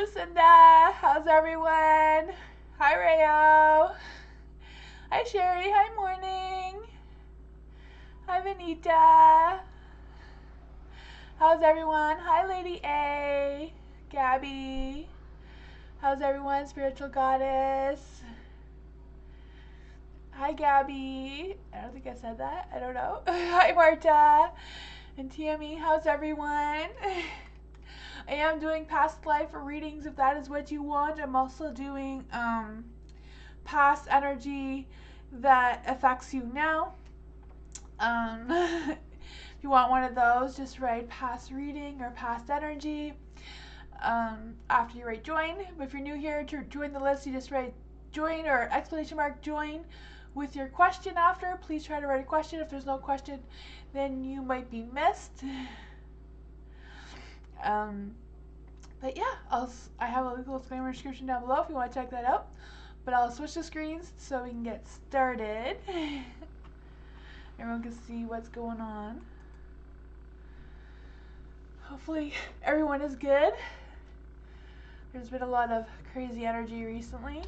Lucinda. How's everyone? Hi, Rayo. Hi, Sherry. Hi, Morning. Hi, Vanita. How's everyone? Hi, Lady A. Gabby. How's everyone? Spiritual Goddess. Hi, Gabby. I don't think I said that. I don't know. Hi, Marta. And Tammy. How's everyone? I am doing past life readings if that is what you want. I'm also doing past energy that affects you now. If you want one of those, just write past reading or past energy after you write join. But if you're new here to join the list, you just write join or exclamation mark join with your question after. Please try to write a question. If there's no question, then you might be missed. But yeah, I have a little disclaimer description down below if you want to check that out. But I'll switch the screens so we can get started. Everyone can see what's going on. Hopefully everyone is good. There's been a lot of crazy energy recently.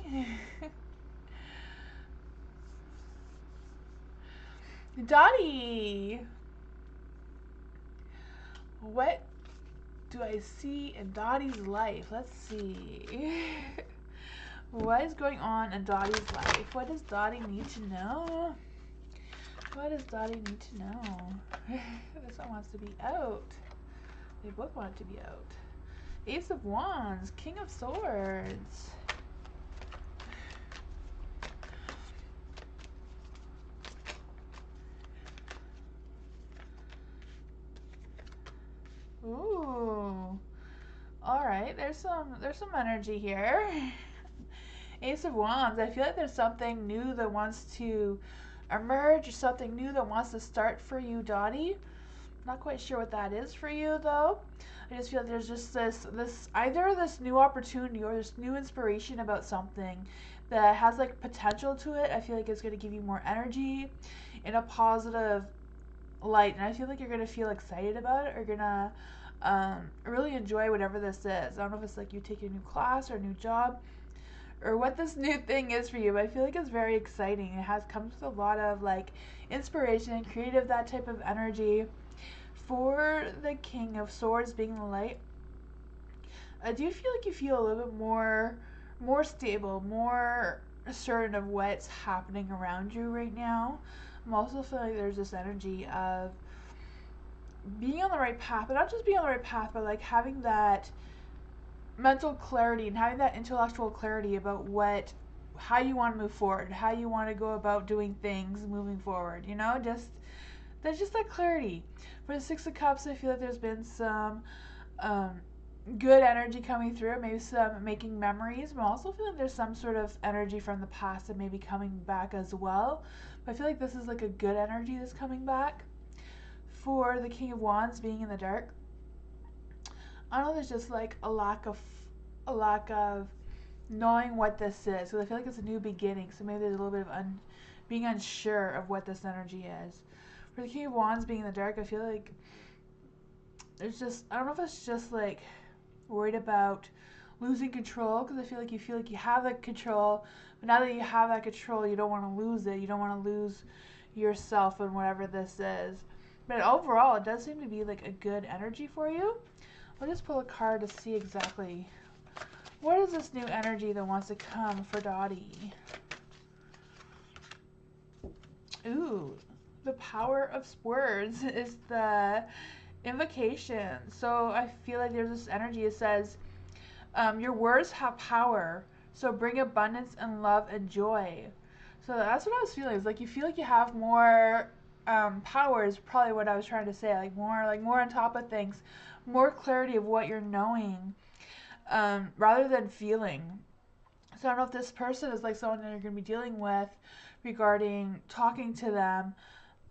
Dottie! What do I see in Dottie's life? Let's see. What is going on in Dottie's life? What does Dottie need to know? What does Dottie need to know? This one wants to be out. They both want it to be out. Ace of Wands, King of Swords. Ooh. Alright, there's some energy here. Ace of Wands, I feel like there's something new that wants to emerge, or something new that wants to start for you, Dottie. Not quite sure what that is for you though. I just feel like there's just this either this new opportunity or this new inspiration about something that has like potential to it. I feel like it's going to give you more energy in a positive light, and I feel like you're going to feel excited about it, or you're going to really enjoy whatever this is. I don't know if it's like you taking a new class or a new job or what this new thing is for you, but I feel like it's very exciting. It comes with a lot of like inspiration, creative, that type of energy. For the King of Swords being the light, do you feel like you feel a little bit more stable, more certain of what's happening around you right now? I'm also feeling like there's this energy of being on the right path, but not just being on the right path, but like having that mental clarity and having that intellectual clarity about how you want to move forward, how you want to go about doing things moving forward, there's just that clarity. For the Six of Cups, I feel like there's been some good energy coming through, maybe some making memories, but I also feel like there's some sort of energy from the past that may be coming back as well. But I feel like this is like a good energy that's coming back. For the King of Wands being in the dark, I don't know, there's just like a lack of knowing what this is. So I feel like it's a new beginning, so maybe there's a little bit of being unsure of what this energy is. For the King of Wands being in the dark, I feel like there's just, I don't know if it's just like worried about losing control, because I feel like you have that control, but now that you have that control, you don't want to lose it. You don't want to lose yourself in whatever this is. But overall, it does seem to be like a good energy for you. I'll just pull a card to see exactly what is this new energy that wants to come for Dottie. Ooh. The Power of Swords is the invocation. So I feel like there's this energy. It says, your words have power, so bring abundance and love and joy. So that's what I was feeling. It's like you feel like you have more power is probably what I was trying to say. Like more on top of things, more clarity of what you're knowing, rather than feeling. So I don't know if this person is like someone that you're going to be dealing with regarding talking to them,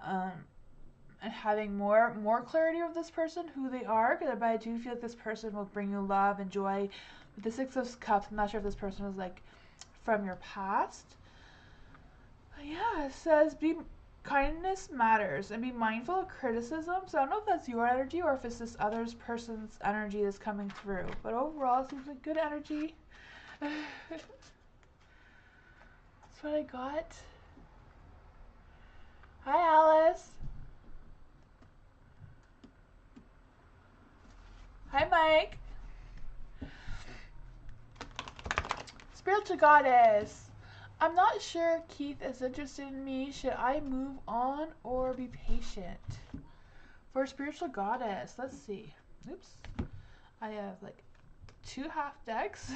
and having more clarity of this person, who they are. But I do feel like this person will bring you love and joy. With the Six of Cups, I'm not sure if this person is like from your past. But yeah, it says Kindness matters, and be mindful of criticism. So I don't know if that's your energy or if it's this other person's energy that's coming through. But overall, it seems like good energy. That's what I got. Hi, Alice. Hi, Mike. Spiritual Goddess. I'm not sure Keith is interested in me. Should I move on or be patient? For Spiritual Goddess, let's see. Oops. I have like 2 half decks.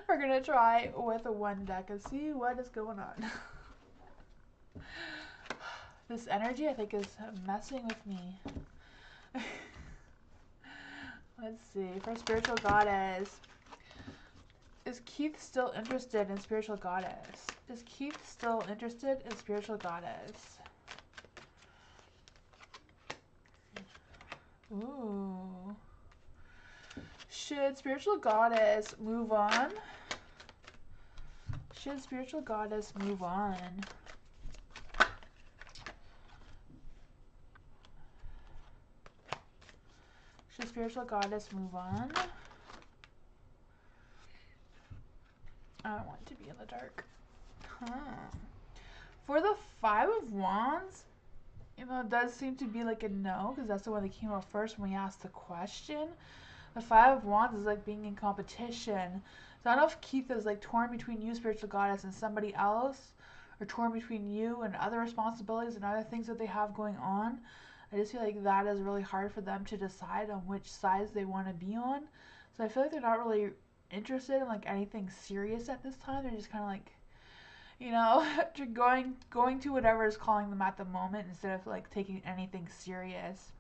We're going to try with a 1 deck and see what is going on. This energy, I think, is messing with me. Let's see. For Spiritual Goddess. Is Keith still interested in Spiritual Goddess? Is Keith still interested in Spiritual Goddess? Ooh. Should Spiritual Goddess move on? Should Spiritual Goddess move on? Should Spiritual Goddess move on? I don't want to be in the dark. For the 5 of Wands, it does seem to be like a no, because that's the one that came out first when we asked the question. The 5 of Wands is like being in competition. So I don't know if Keith is like torn between you, Spiritual Goddess, and somebody else, or torn between you and other responsibilities and other things that they have going on. I just feel like that is really hard for them to decide on which sides they want to be on. So I feel like they're not really interested in like anything serious at this time. They're just kind of like, you know, going to whatever is calling them at the moment instead of like taking anything serious.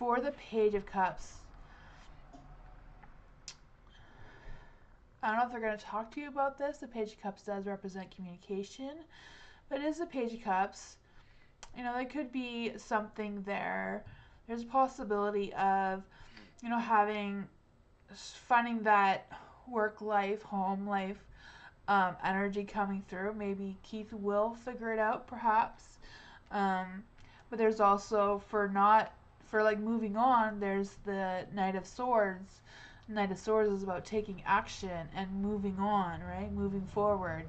For the Page of Cups, I don't know if they're going to talk to you about this. The Page of Cups does represent communication, but it is the Page of Cups. You know, there could be something there. There's a possibility of, you know, finding that work life, home life energy coming through. Maybe Keith will figure it out, perhaps. But there's also for like moving on, there's the Knight of Swords. Knight of Swords is about taking action and moving on, right? Moving forward.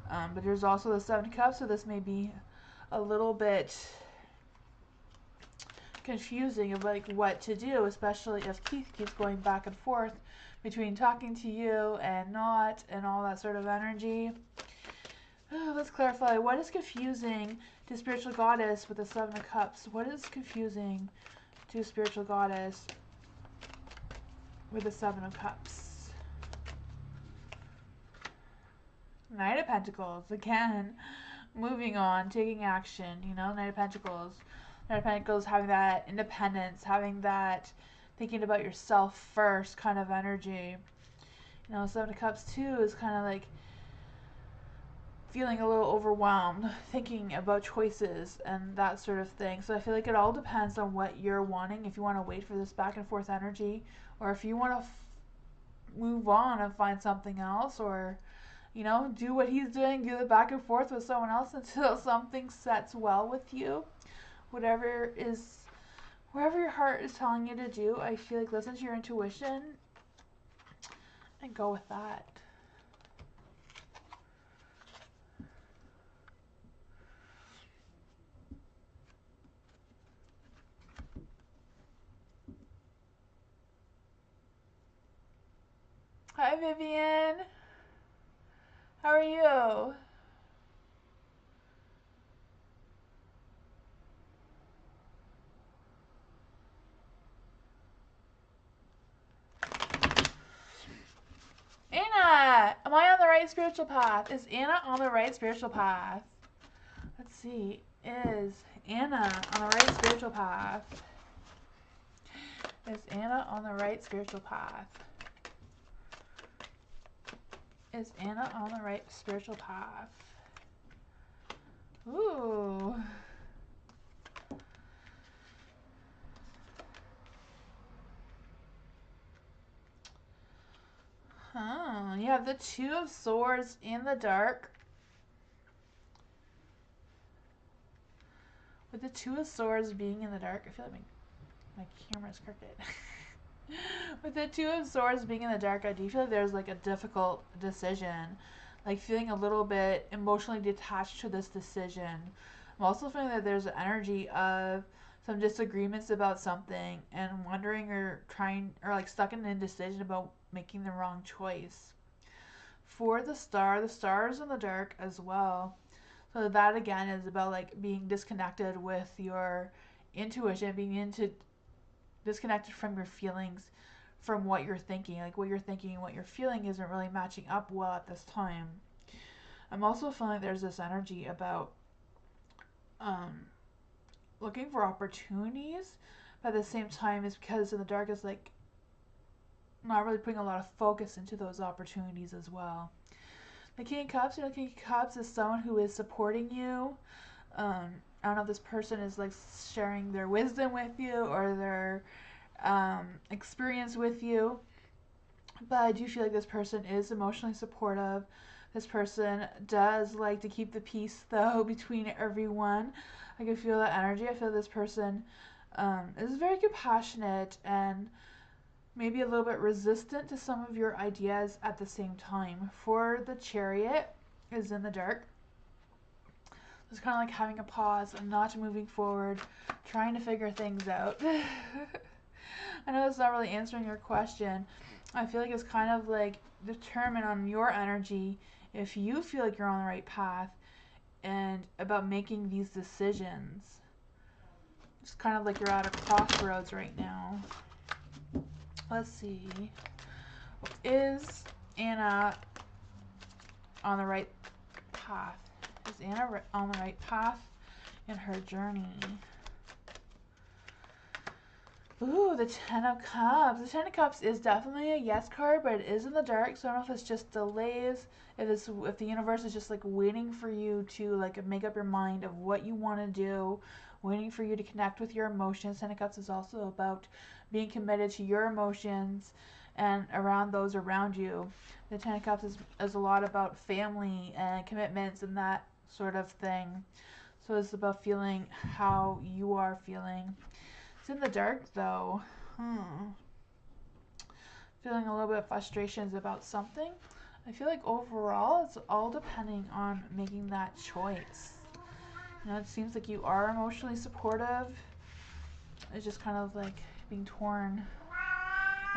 But there's also the 7 of Cups, so this may be a little bit confusing of like what to do, especially if Keith keeps going back and forth between talking to you and not, and all that sort of energy. Let's clarify. What is confusing to Spiritual Goddess with the 7 of Cups? What is confusing to Spiritual Goddess with the 7 of Cups? Knight of Pentacles, again. Moving on, taking action, you know, Knight of Pentacles. Knight of Pentacles having that independence, having that thinking about yourself first kind of energy. You know, 7 of Cups too is kind of like feeling a little overwhelmed, thinking about choices and that sort of thing. So I feel like it all depends on what you're wanting. If you want to wait for this back and forth energy, or if you want to move on and find something else, or you know, do what he's doing, do the back and forth with someone else until something sets well with you. Whatever your heart is telling you to do, I feel like listen to your intuition and go with that. Hi, Vivian. How are you? Anna, am I on the right spiritual path? Is Anna on the right spiritual path? Let's see. Is Anna on the right spiritual path? Is Anna on the right spiritual path? Is Anna on the right spiritual path? Ooh. You have the 2 of Swords in the dark. the Two of Swords being in the dark, I feel like my camera's crooked. With the Two of Swords being in the dark, I do feel like there's like a difficult decision, like feeling a little bit emotionally detached to this decision. I'm also feeling that there's an energy of some disagreements about something and wondering or trying or like stuck in an indecision about making the wrong choice. For the star is in the dark as well. So that again is about like being disconnected with your intuition, disconnected from your feelings, from what you're thinking. Like what you're thinking and what you're feeling isn't really matching up well at this time. I'm also feeling there's this energy about looking for opportunities, but at the same time it's because in the dark is like not really putting a lot of focus into those opportunities as well. The King of Cups, King of Cups is someone who is supporting you. I don't know if this person is like sharing their wisdom with you or their experience with you, but I do feel like this person is emotionally supportive. This person does like to keep the peace though between everyone. I can feel that energy. I feel this person is very compassionate and maybe a little bit resistant to some of your ideas at the same time. For the Chariot is in the dark. It's kind of like having a pause and not moving forward, trying to figure things out. I know that's not really answering your question. I feel like it's kind of like determined on your energy if you feel like you're on the right path and about making these decisions. It's kind of like you're at a crossroads right now. Let's see. Is Anna on the right path? Is Anna on the right path in her journey? Ooh, the Ten of Cups. The Ten of Cups is definitely a yes card, but it is in the dark, so I don't know if it's just delays, if the universe is just like waiting for you to like make up your mind of what you want to do, waiting for you to connect with your emotions. Ten of Cups is also about being committed to your emotions and around those around you. The Ten of Cups is a lot about family and commitments and that sort of thing. So it's about feeling how you are feeling. It's in the dark though. Feeling a little bit of frustrations about something. I feel like overall it's all depending on making that choice. You know, it seems like you are emotionally supportive. It's just kind of like being torn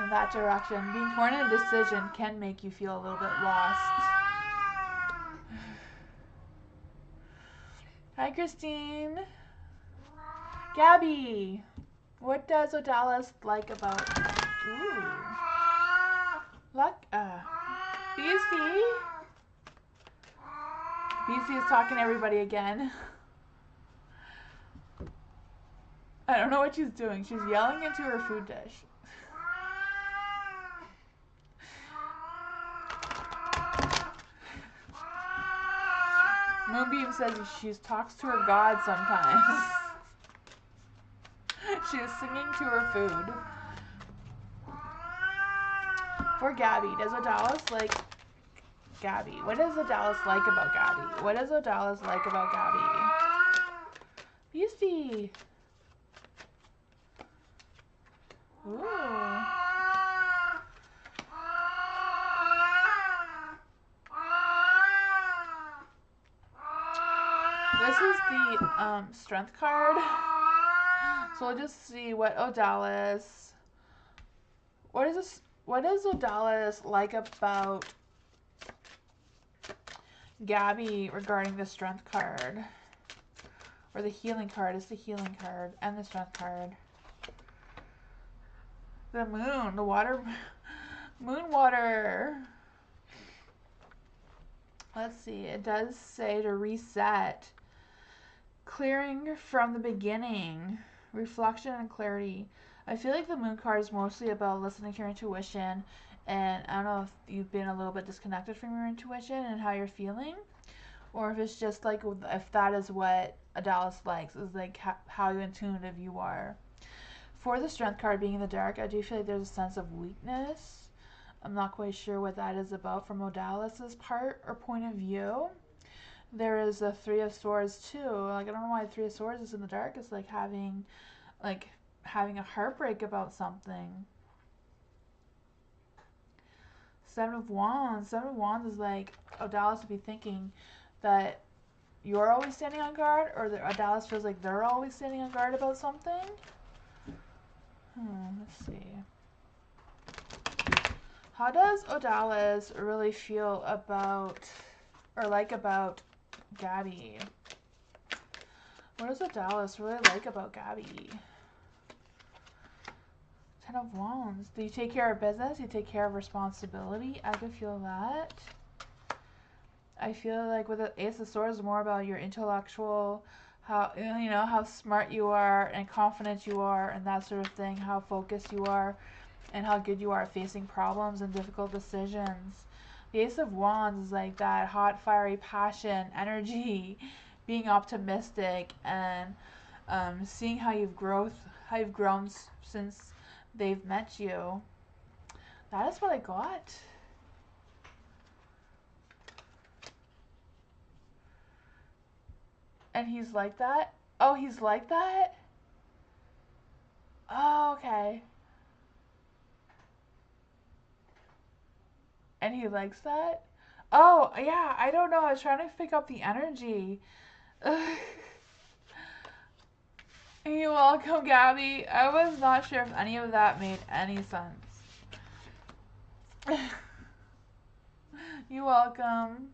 in that direction. Being torn in a decision can make you feel a little bit lost. Hi, Christine. Gabby, what does Odalis like about... Ooh. BC? BC is talking to everybody again. I don't know what she's doing. She's yelling into her food dish. Moonbeam says she talks to her god sometimes. She is singing to her food. For Gabby, does Odalis like Gabby? What does Odalis like about Gabby? What does Odalis like about Gabby? Beastie. Ooh. This is the strength card. So we'll just see what Odalis. What does Odalis like about Gabby regarding the strength card? Or the healing card. It's the healing card and the strength card. The moon, the water, moon water. Let's see, it does say to reset. Clearing from the beginning. Reflection and clarity. I feel like the moon card is mostly about listening to your intuition, and I don't know if you've been a little bit disconnected from your intuition and how you're feeling, or if it's just like if that is what Odalis likes, is like how intuitive you are. For the strength card being in the dark, I do feel like there's a sense of weakness. I'm not quite sure what that is about from Odalis's part or point of view. there is a Three of Swords too. Like, I don't know why Three of Swords is in the dark. It's like having a heartbreak about something. Seven of Wands. Seven of Wands is like Odalis would be thinking that you're always standing on guard, or that Odalis feels like they're always standing on guard about something. Let's see. How does Odalis really feel about, or like about, Gabby? What does Odalis really like about Gabby? Ten of Wands. Do you take care of business? Do you take care of responsibility? I can feel that. I feel like with the Ace of Swords, more about your intellectual, how, you know, how smart you are and confident you are and that sort of thing, how focused you are and how good you are at facing problems and difficult decisions. The Ace of Wands is like that hot, fiery passion, energy, being optimistic, and seeing how you've grown since they've met you. That is what I got. And he's like that? Oh, he's like that? Oh, okay. And he likes that? Oh, yeah, I don't know. I was trying to pick up the energy. You're welcome, Gabby. I was not sure if any of that made any sense. You're welcome.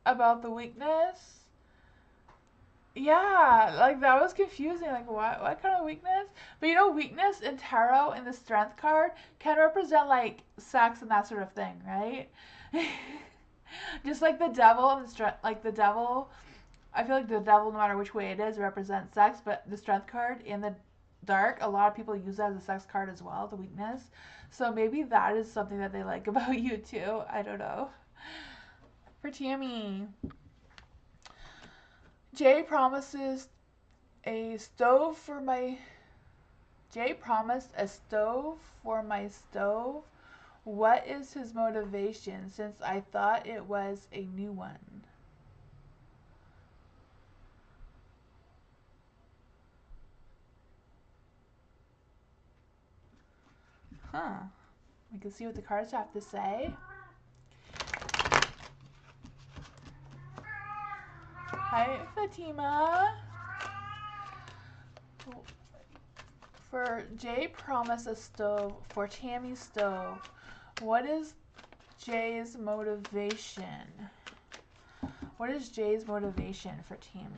About the weakness? Yeah, like that was confusing. Like what kind of weakness? But you know, weakness in tarot in the strength card can represent like sex and that sort of thing, right? Just like the devil and the devil, I feel like the devil, no matter which way it is, represents sex. But the strength card in the dark, a lot of people use that as a sex card as well, the weakness. So maybe that is something that they like about you too. I don't know. For Tammy, Jay promises a stove for my. Jay promised a stove for my stove. What is his motivation since I thought it was a new one? Huh. We can see what the cards have to say. Hi, Fatima. For Jay promised a stove for Tammy's stove. What is Jay's motivation? What is Jay's motivation for Tammy?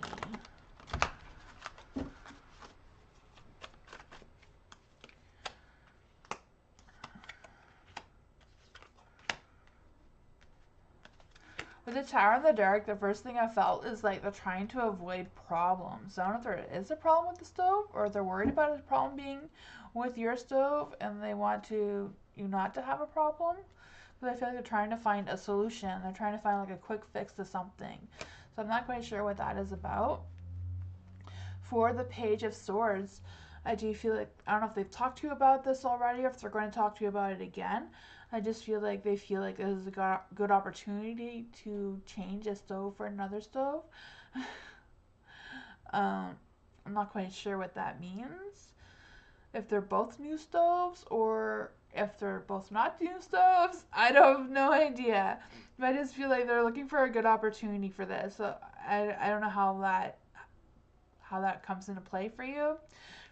With the Tower in the Dark, the first thing I felt is like they're trying to avoid problems. I don't know if there is a problem with the stove or they're worried about a problem being with your stove and they want you not to have a problem. But I feel like they're trying to find a solution. They're trying to find like a quick fix to something. So I'm not quite sure what that is about. For the Page of Swords, I do feel like, I don't know if they've talked to you about this already or if they're going to talk to you about it again. I just feel like they feel like this is a good opportunity to change a stove for another stove. I'm not quite sure what that means. If they're both new stoves or if they're both not new stoves, I don't have no idea. But I just feel like they're looking for a good opportunity for this. So I don't know how that comes into play for you.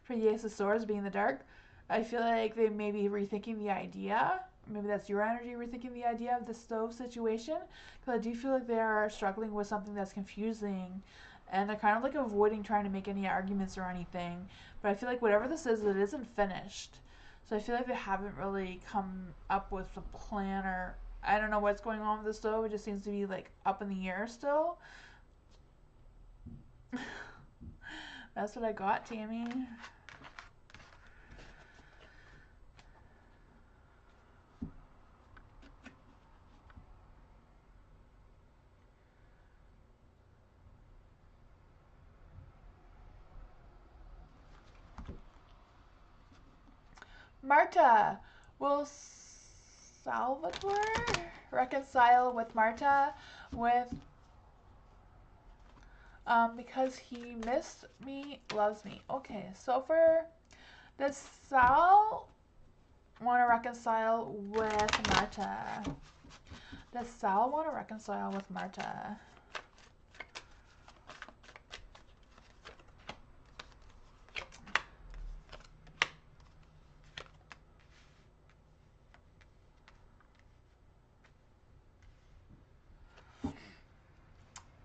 For the Ace of Swords being the dark, I feel like they may be rethinking the idea. Maybe that's your energy rethinking the idea of the stove situation. Because I do feel like they are struggling with something that's confusing. And they're kind of like avoiding trying to make any arguments or anything. But I feel like whatever this is, it isn't finished. So I feel like they haven't really come up with a plan or I don't know what's going on with the stove. It just seems to be like up in the air still. That's what I got, Tammy. Marta, will Salvatore reconcile with Marta with because he missed me, loves me. Okay, so does Sal want to reconcile with Marta? Does Sal want to reconcile with Marta?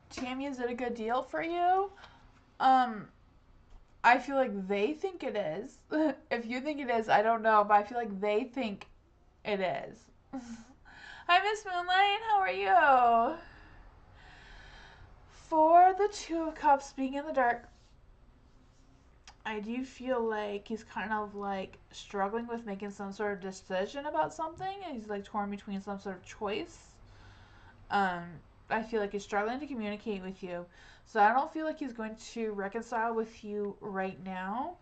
Tammy, is it a good deal for you? I feel like they think it is. If you think it is, I don't know, but I feel like they think it is. Hi, Miss Moonlight. How are you? For the Two of Cups being in the dark, I do feel like he's kind of like struggling with making some sort of decision about something, and he's like torn between some sort of choice. I feel like he's struggling to communicate with you, so I don't feel like he's going to reconcile with you right now.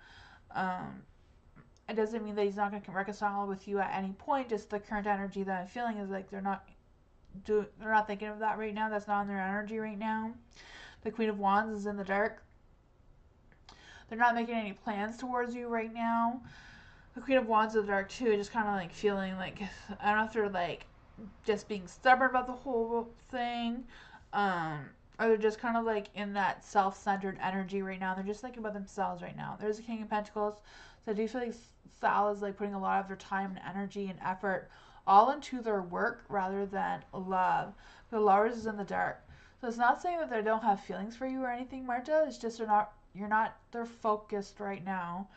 It doesn't mean that he's not going to reconcile with you at any point. Just the current energy that I'm feeling is like they're not thinking of that right now. That's not in their energy right now. The Queen of Wands is in the dark. They're not making any plans towards you right now. The Queen of Wands in the dark too, just kind of like feeling like, I don't know if they're like just being stubborn about the whole thing, or they're just kind of like in that self-centered energy right now. They're just thinking about themselves right now. There's a King of Pentacles, so I do feel like Sal is like putting a lot of their time and energy and effort all into their work rather than love. The Lovers is in the dark, so it's not saying that they don't have feelings for you or anything, Marta. It's just they're focused right now.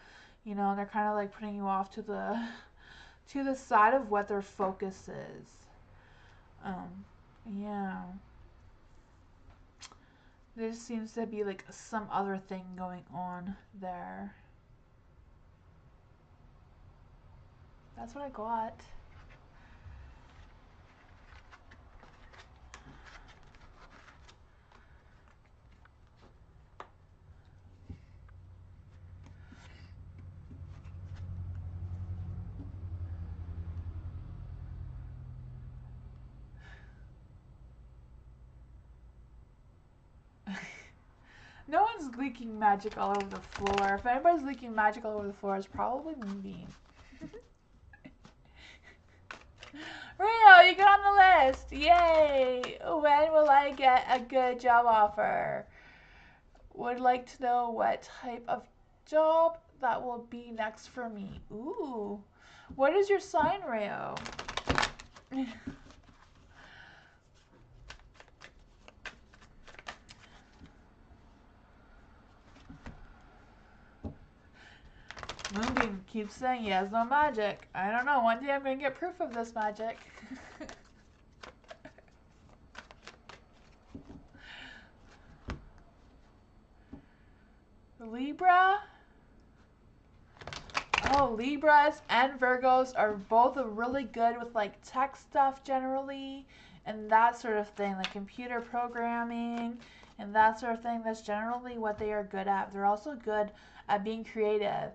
You know, they're kind of like putting you off to the side of what their focus is. Yeah. There seems to be like some other thing going on there. That's what I got. No one's leaking magic all over the floor. If anybody's leaking magic all over the floor, it's probably me. Rio, you get on the list. Yay! When will I get a good job offer? Would like to know what type of job that will be next for me. Ooh. What is your sign, Rio? Moonbeam keeps saying he has no magic. I don't know. One day I'm going to get proof of this magic. Libra? Oh, Libras and Virgos are both really good with like tech stuff generally and that sort of thing, like computer programming and that sort of thing. That's generally what they are good at. They're also good at being creative.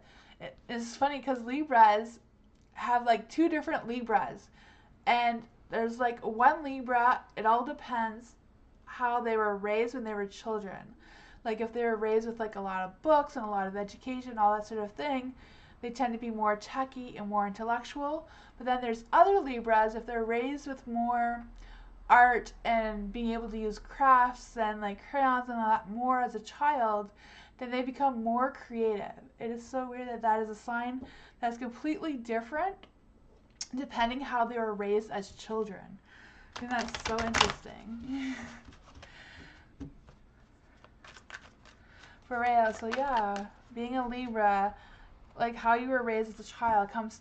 It's funny because Libras have like two different Libras, and there's like one Libra. It all depends how they were raised when they were children. Like if they were raised with like a lot of books and a lot of education, all that sort of thing, they tend to be more techy and more intellectual. But then there's other Libras, if they're raised with more art and being able to use crafts and like crayons and all that more as a child, then they become more creative. It is so weird that that is a sign that's completely different depending how they were raised as children. I think that's so interesting. For Rhea, so yeah, being a Libra, like how you were raised as a child comes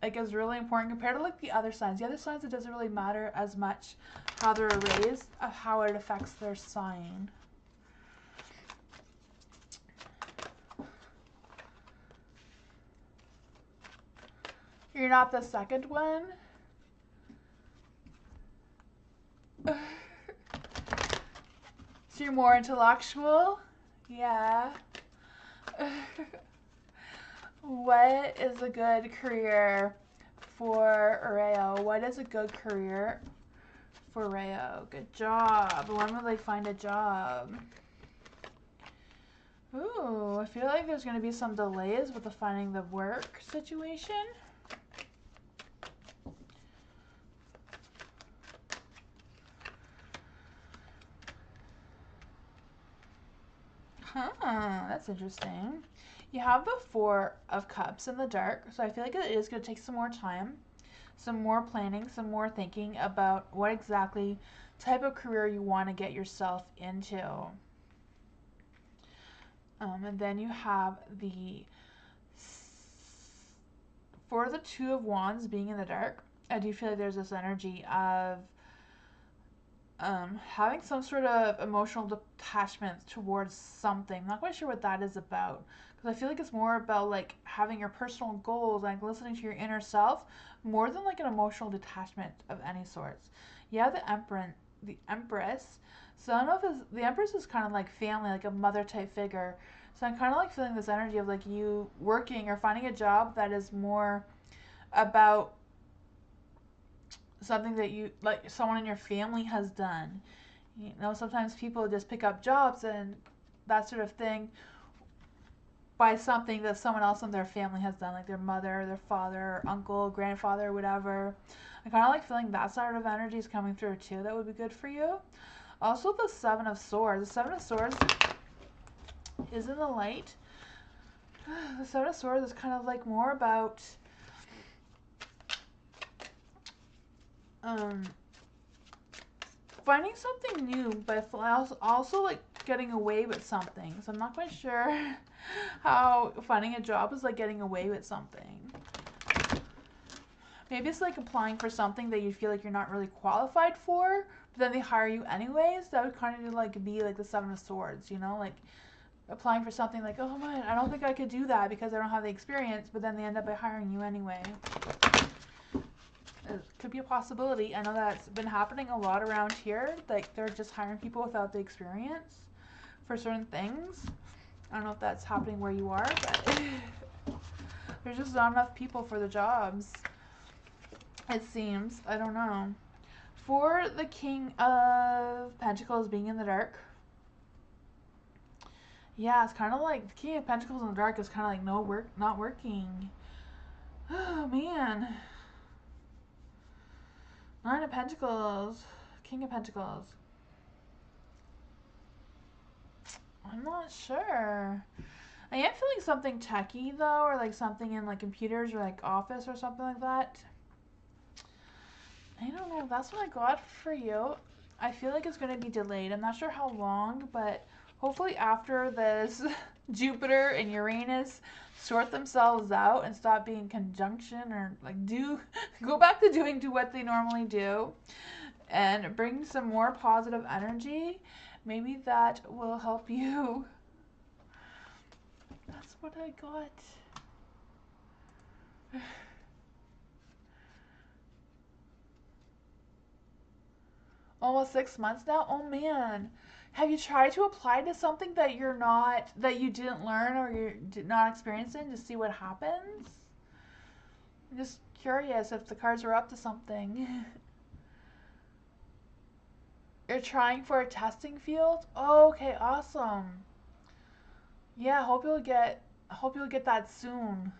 like is really important compared to like the other signs. The other signs, it doesn't really matter as much how they're raised of how it affects their sign. You're not the second one? So you're more intellectual? Yeah. What is a good career for Rayo? What is a good career for Rayo? Good job. When will they find a job? Ooh, I feel like there's going to be some delays with the finding the work situation. Huh, that's interesting. You have the Four of Cups in the dark, so I feel like it is going to take some more time, some more planning, some more thinking about what exactly type of career you want to get yourself into. And then you have for the Two of Wands being in the dark, I do feel like there's this energy of having some sort of emotional detachment towards something. I'm not quite sure what that is about, because I feel like it's more about like having your personal goals, like listening to your inner self, more than like an emotional detachment of any sorts. Yeah, the Empress. So I don't know if the Empress is kind of like family, like a mother type figure. So I'm kind of like feeling this energy of like you working or finding a job that is more about something that you like someone in your family has done. You know, sometimes people just pick up jobs and that sort of thing by something that someone else in their family has done, like their mother, their father, uncle, grandfather, whatever. I kind of like feeling that sort of energy is coming through too. That would be good for you. Also, the Seven of Swords. The Seven of Swords is in the light. The Seven of Swords is kind of like more about finding something new, but also like getting away with something. So I'm not quite sure how finding a job is like getting away with something. Maybe it's like applying for something that you feel like you're not really qualified for, but then they hire you anyways. That would kind of like be like the Seven of Swords, you know, like applying for something like, oh man, I don't think I could do that because I don't have the experience, but then they end up by hiring you anyway. It could be a possibility. I know that's been happening a lot around here. Like they're just hiring people without the experience for certain things. I don't know if that's happening where you are, but there's just not enough people for the jobs. It seems. I don't know. For the King of Pentacles being in the dark. Yeah, it's kind of like the King of Pentacles in the dark is kind of like not working. Oh man. Nine of Pentacles. King of Pentacles. I'm not sure. I am feeling something techy though, or like something in like computers or like office or something like that. I don't know. That's what I got for you. I feel like it's going to be delayed. I'm not sure how long, but hopefully after this Jupiter and Uranus sort themselves out and stop being conjunction or like go back to doing what they normally do and bring some more positive energy, maybe that will help you. That's what I got. Almost 6 months now? Oh man. Have you tried to apply to something that that you didn't learn or you did not experience in to see what happens? I'm just curious if the cards are up to something. You're trying for a testing field? Oh, okay, awesome. Yeah, I hope you'll get that soon.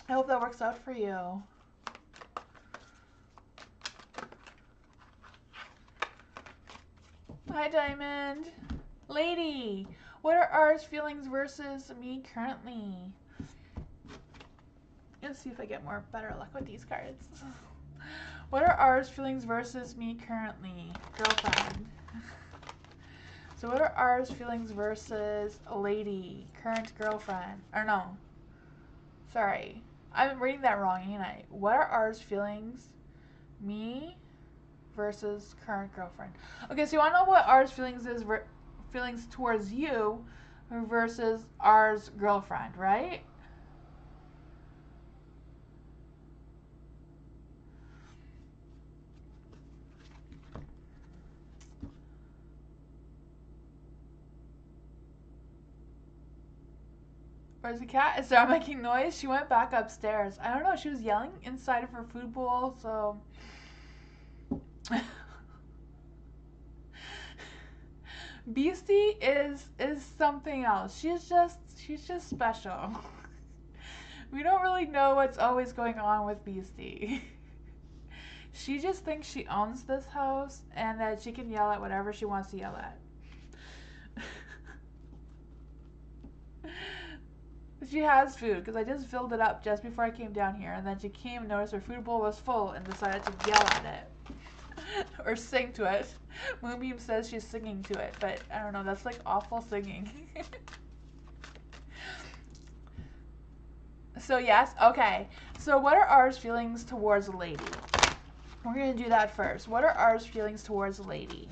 I hope that works out for you. Hi, Diamond. Lady, what are ours feelings versus me currently? Let's see if I get better luck with these cards. What are ours feelings versus me currently? Girlfriend. So what are ours feelings versus a lady? Current girlfriend. Or no. Sorry. I'm reading that wrong, ain't I? What are ours feelings? Me versus current girlfriend. Okay, so you want to know what ours feelings is feelings towards you versus ours girlfriend, right? Where's the cat? It started making noise. She went back upstairs. I don't know. She was yelling inside of her food bowl, so... Beastie is something else. She's just special. We don't really know what's always going on with Beastie. She just thinks she owns this house and that she can yell at whatever she wants to yell at. She has food because I just filled it up just before I came down here, and then she came and noticed her food bowl was full and decided to yell at it. Or sing to it. Moonbeam says she's singing to it, but I don't know, that's like awful singing. So yes, okay. So what are ours feelings towards a lady? We're going to do that first. What are ours feelings towards a lady?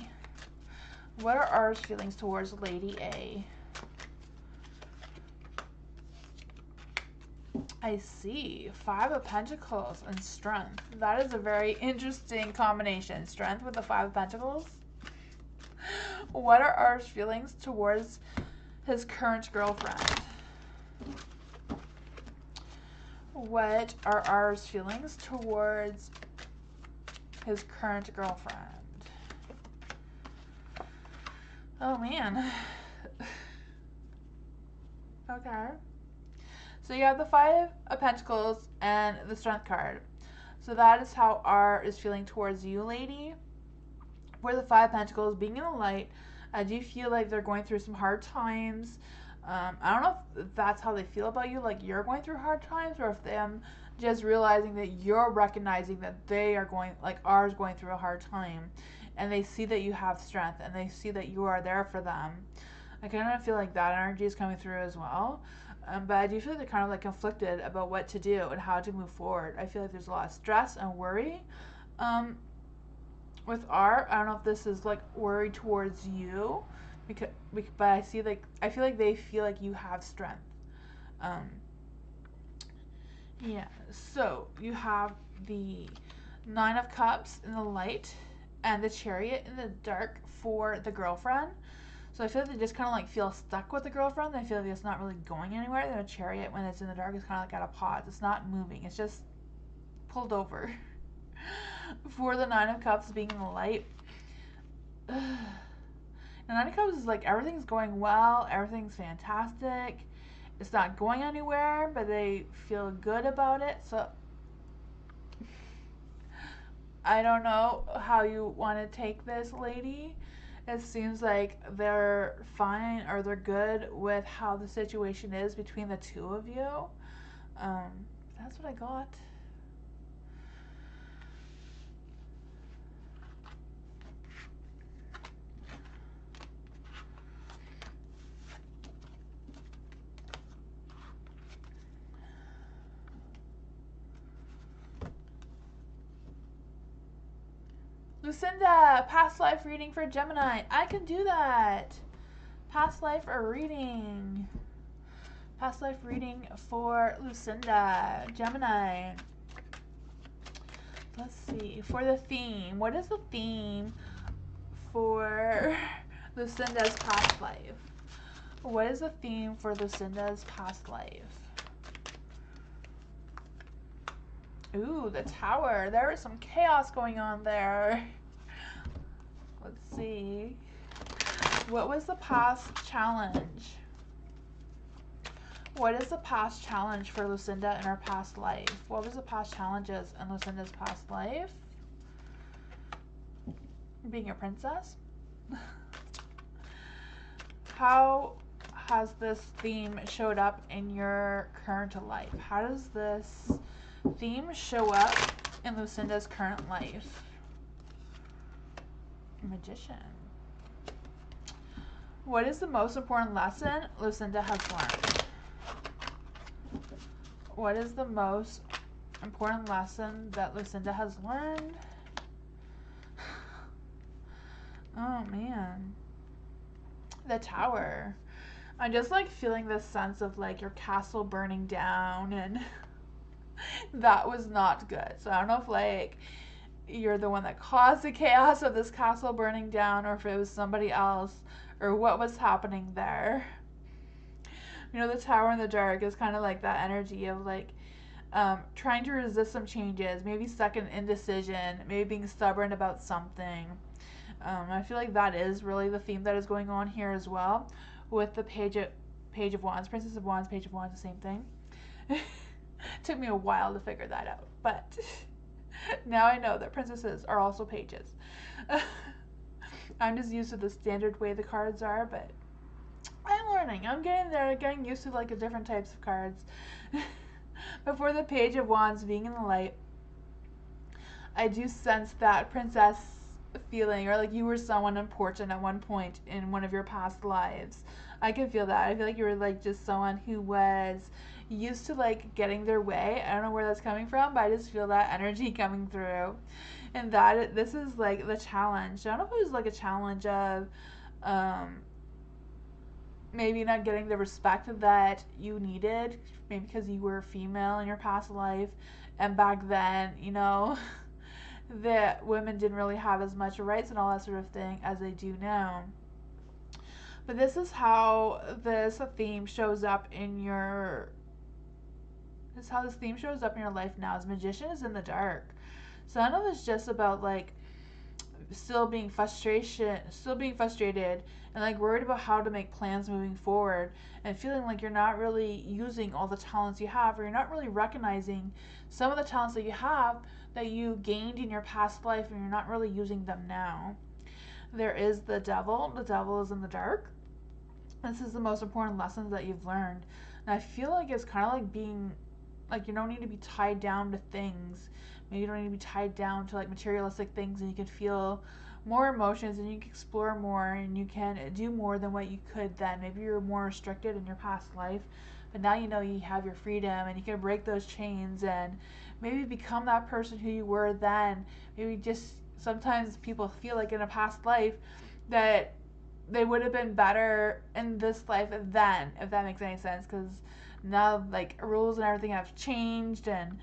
What are ours feelings towards Lady A? I see. 5 of Pentacles and Strength. That is a very interesting combination. Strength with the 5 of Pentacles. What are ours feelings towards his current girlfriend? What are ours feelings towards his current girlfriend? Oh man. Okay. So you have the 5 of Pentacles and the Strength card. So that is how R is feeling towards you, lady. For the 5 of Pentacles, being in the light, I do feel like they're going through some hard times. I don't know if that's how they feel about you, like you're going through hard times, or if them just realizing that you're recognizing that they are going, like R is going through a hard time. And they see that you have strength, and they see that you are there for them. I kind of feel like that energy is coming through as well. But I do feel like they're kind of like conflicted about what to do and how to move forward. I feel like there's a lot of stress and worry. With R, I don't know if this is like worry towards you, but I feel like they feel like you have strength. Yeah. So you have the 9 of Cups in the light and the Chariot in the dark for the girlfriend. So I feel like they just kind of like feel stuck with the girlfriend. They feel like it's not really going anywhere. The Chariot, when it's in the dark, is kind of like at a pause. It's not moving. It's just pulled over. For the 9 of Cups being in the light. The 9 of Cups is like everything's going well. Everything's fantastic. It's not going anywhere, but they feel good about it. So I don't know how you want to take this, lady. It seems like they're fine or they're good with how the situation is between the two of you. That's what I got. Lucinda, past life reading for Gemini. I can do that. Past life or reading. Past life reading for Lucinda, Gemini. Let's see. For the theme. What is the theme for Lucinda's past life? What is the theme for Lucinda's past life? Ooh, the Tower. There is some chaos going on there. Let's see. What was the past challenge? What is the past challenge for Lucinda in her past life? What was the past challenges in Lucinda's past life? Being a princess? How has this theme showed up in your current life? How does this theme show up in Lucinda's current life? Magician. What is the most important lesson Lucinda has learned? What is the most important lesson that Lucinda has learned? Oh man. The Tower. I'm just like feeling this sense of like your castle burning down, and that was not good. So I don't know if like you're the one that caused the chaos of this castle burning down, or if it was somebody else, or what was happening there. You know, the Tower in the Dark is kind of like that energy of like trying to resist some changes, maybe stuck in indecision, maybe being stubborn about something. I feel like that is really the theme that is going on here as well, with the Page of Wands, Princess of Wands, Page of Wands, the same thing. Took me a while to figure that out, but now I know that princesses are also pages. I'm just used to the standard way the cards are, but I'm learning. I'm getting there, getting used to like the different types of cards. Before the Page of Wands being in the light, I do sense that princess feeling, or like you were someone important at one point in one of your past lives. I can feel that. I feel like you were like just someone who was used to like getting their way. I don't know where that's coming from, but I just feel that energy coming through. And that this is like the challenge. I don't know if it was like a challenge of maybe not getting the respect that you needed, maybe because you were female in your past life, and back then, you know, that women didn't really have as much rights and all that sort of thing as they do now. But this is how this theme shows up in your this is how this theme shows up in your life now. As Magician is in the dark. So I don't know if it's just about like still being frustrated and like worried about how to make plans moving forward, and feeling like you're not really using all the talents you have, or you're not really recognizing some of the talents that you have that you gained in your past life, and you're not really using them now. There is the devil. The devil is in the dark. This is the most important lessons that you've learned. And I feel like it's kind of like being, like you don't need to be tied down to things. Maybe you don't need to be tied down to like materialistic things, and you can feel more emotions, and you can explore more, and you can do more than what you could then. Maybe you're more restricted in your past life, but now you know you have your freedom, and you can break those chains and maybe become that person who you were then. Maybe just sometimes people feel like in a past life that they would have been better in this life then, if that makes any sense, because now like rules and everything have changed and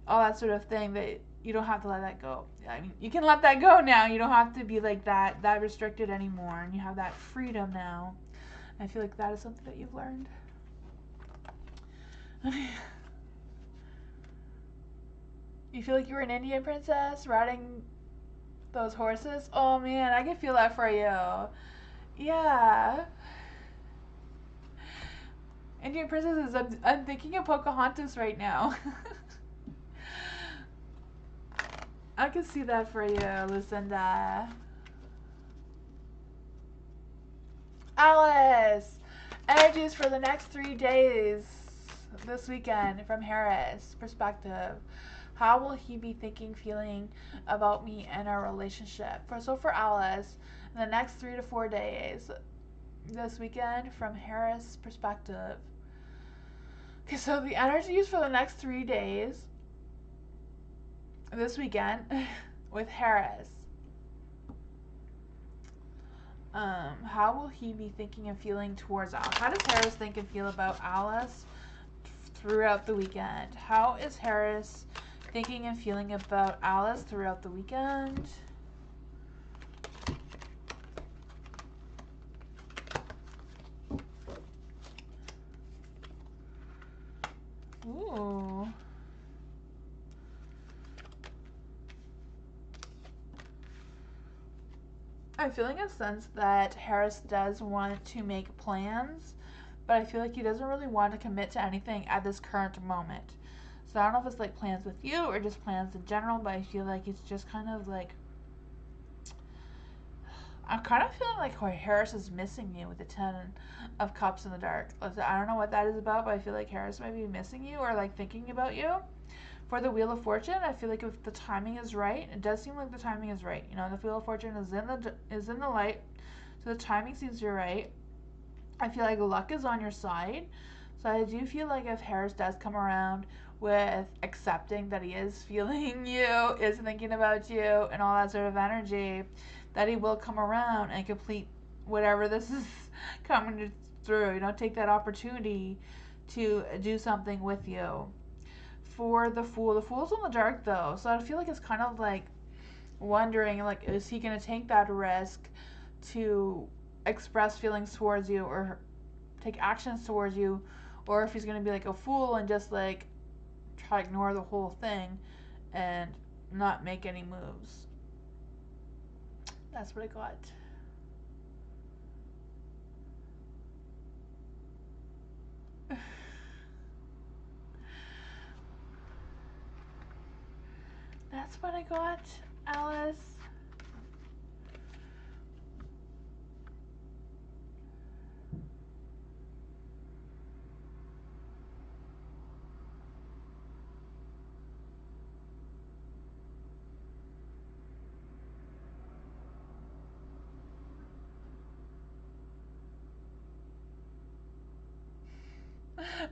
all that sort of thing, that you don't have to let that go. I mean, you can let that go now. You don't have to be like that restricted anymore, and you have that freedom now. I feel like that is something that you've learned. You feel like you were an Indian princess riding those horses? Oh man, I can feel that for you. Yeah. Indian princesses, I'm thinking of Pocahontas right now. I can see that for you, Lucinda. Alice! Energies for the next 3 days this weekend from Harris' perspective. How will he be thinking, feeling about me and our relationship? For Alice, in the next 3 to 4 days this weekend from Harris' perspective. Okay, so the energies for the next 3 days this weekend with Harris. How will he be thinking and feeling towards Alice? How does Harris think and feel about Alice throughout the weekend? How is Harris thinking and feeling about Alice throughout the weekend? Ooh. I'm feeling a sense that Harris does want to make plans, but I feel like he doesn't really want to commit to anything at this current moment. So I don't know if it's like plans with you or just plans in general, but I feel like it's just kind of like, I'm kind of feeling like Harris is missing you with the 10 of Cups in the dark. I don't know what that is about, but I feel like Harris might be missing you or like thinking about you. For the Wheel of Fortune, I feel like if the timing is right, it does seem like the timing is right. You know, the Wheel of Fortune is in the light, so the timing seems to be right. I feel like luck is on your side. So I do feel like if Harris does come around with accepting that he is feeling you, is thinking about you, and all that sort of energy, that he will come around and complete whatever this is coming through. You know, take that opportunity to do something with you. For the Fool's in the dark though, so I feel like it's kind of like wondering, like, is he going to take that risk to express feelings towards you, or take actions towards you, or if he's going to be like a fool and just like try to ignore the whole thing and not make any moves. That's what I got. That's what I got, Alice.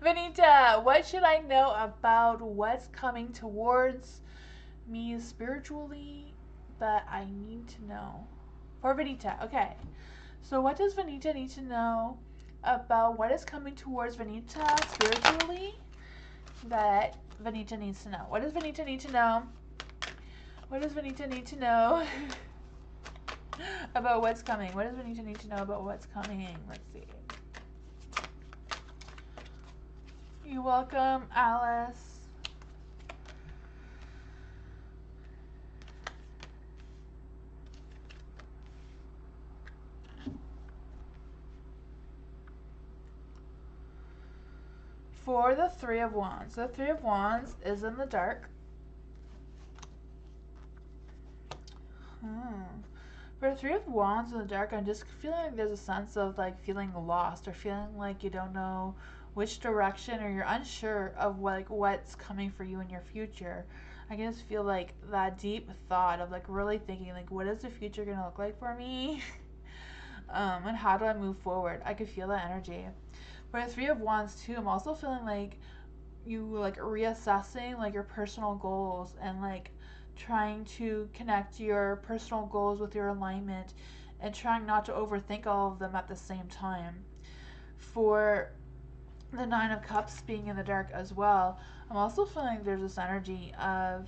Vanita, what should I know about what's coming towards me spiritually that I need to know? For Vanita, okay. So what does Vanita need to know about what is coming towards Vanita spiritually that Vanita needs to know? What does Vanita need to know? What does Vanita need to know about what's coming? What does Vanita need to know about what's coming? Let's see. You're welcome, Alice. For the Three of Wands. The Three of Wands is in the dark. For the Three of Wands in the dark, I'm just feeling like there's a sense of like feeling lost or feeling like you don't know which direction or you're unsure of like what's coming for you in your future. I can just feel like that deep thought of like really thinking like what is the future gonna look like for me? And how do I move forward? I could feel that energy. For the Three of Wands too, I'm also feeling like you like reassessing like your personal goals and like trying to connect your personal goals with your alignment and trying not to overthink all of them at the same time. For the Nine of Cups being in the dark as well, I'm also feeling there's this energy of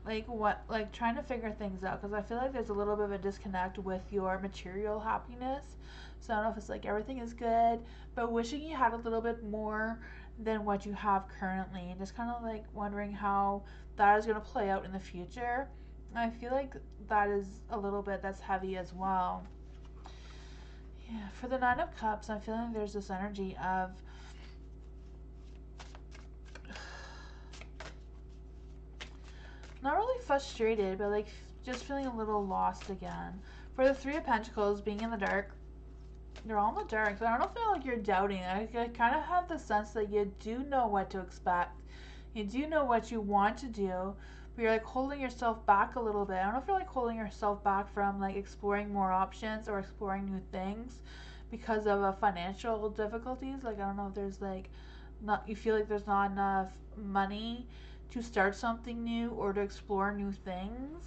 like trying to figure things out because I feel like there's a little bit of a disconnect with your material happiness. So I don't know if it's like everything is good, but wishing you had a little bit more than what you have currently, and just kind of like wondering how that is going to play out in the future. And I feel like that is a little bit that's heavy as well. Yeah, for the Nine of Cups, I'm feeling there's this energy of not really frustrated, but like just feeling a little lost again. For the Three of Pentacles being in the dark, they're all in the dark, so I don't feel like you're doubting. I kind of have the sense that you do know what to expect. You do know what you want to do, but you're like holding yourself back a little bit. I don't know if you're like holding yourself back from like exploring more options or exploring new things because of financial difficulties. Like I don't know if there's like not you feel like there's not enough money to start something new or to explore new things.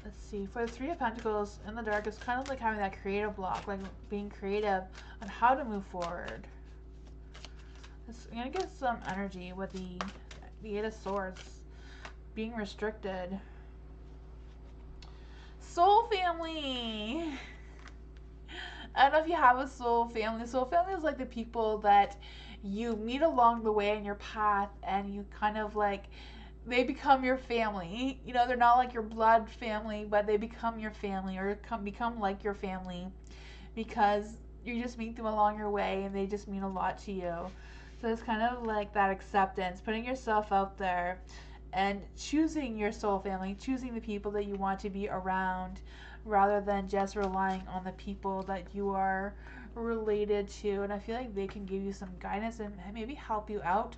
Let's see, for the Three of Pentacles in the dark, it's kind of like having that creative block, like being creative on how to move forward. I'm going to get some energy with the Eight of Swords being restricted. Soul family! I don't know if you have a soul family. Soul family is like the people that you meet along the way in your path and you kind of like they become your family. You know, they're not like your blood family, but they become your family or become like your family because you just meet them along your way and they just mean a lot to you. So it's kind of like that acceptance, putting yourself out there and choosing your soul family, choosing the people that you want to be around rather than just relying on the people that you are related to. And I feel like they can give you some guidance and maybe help you out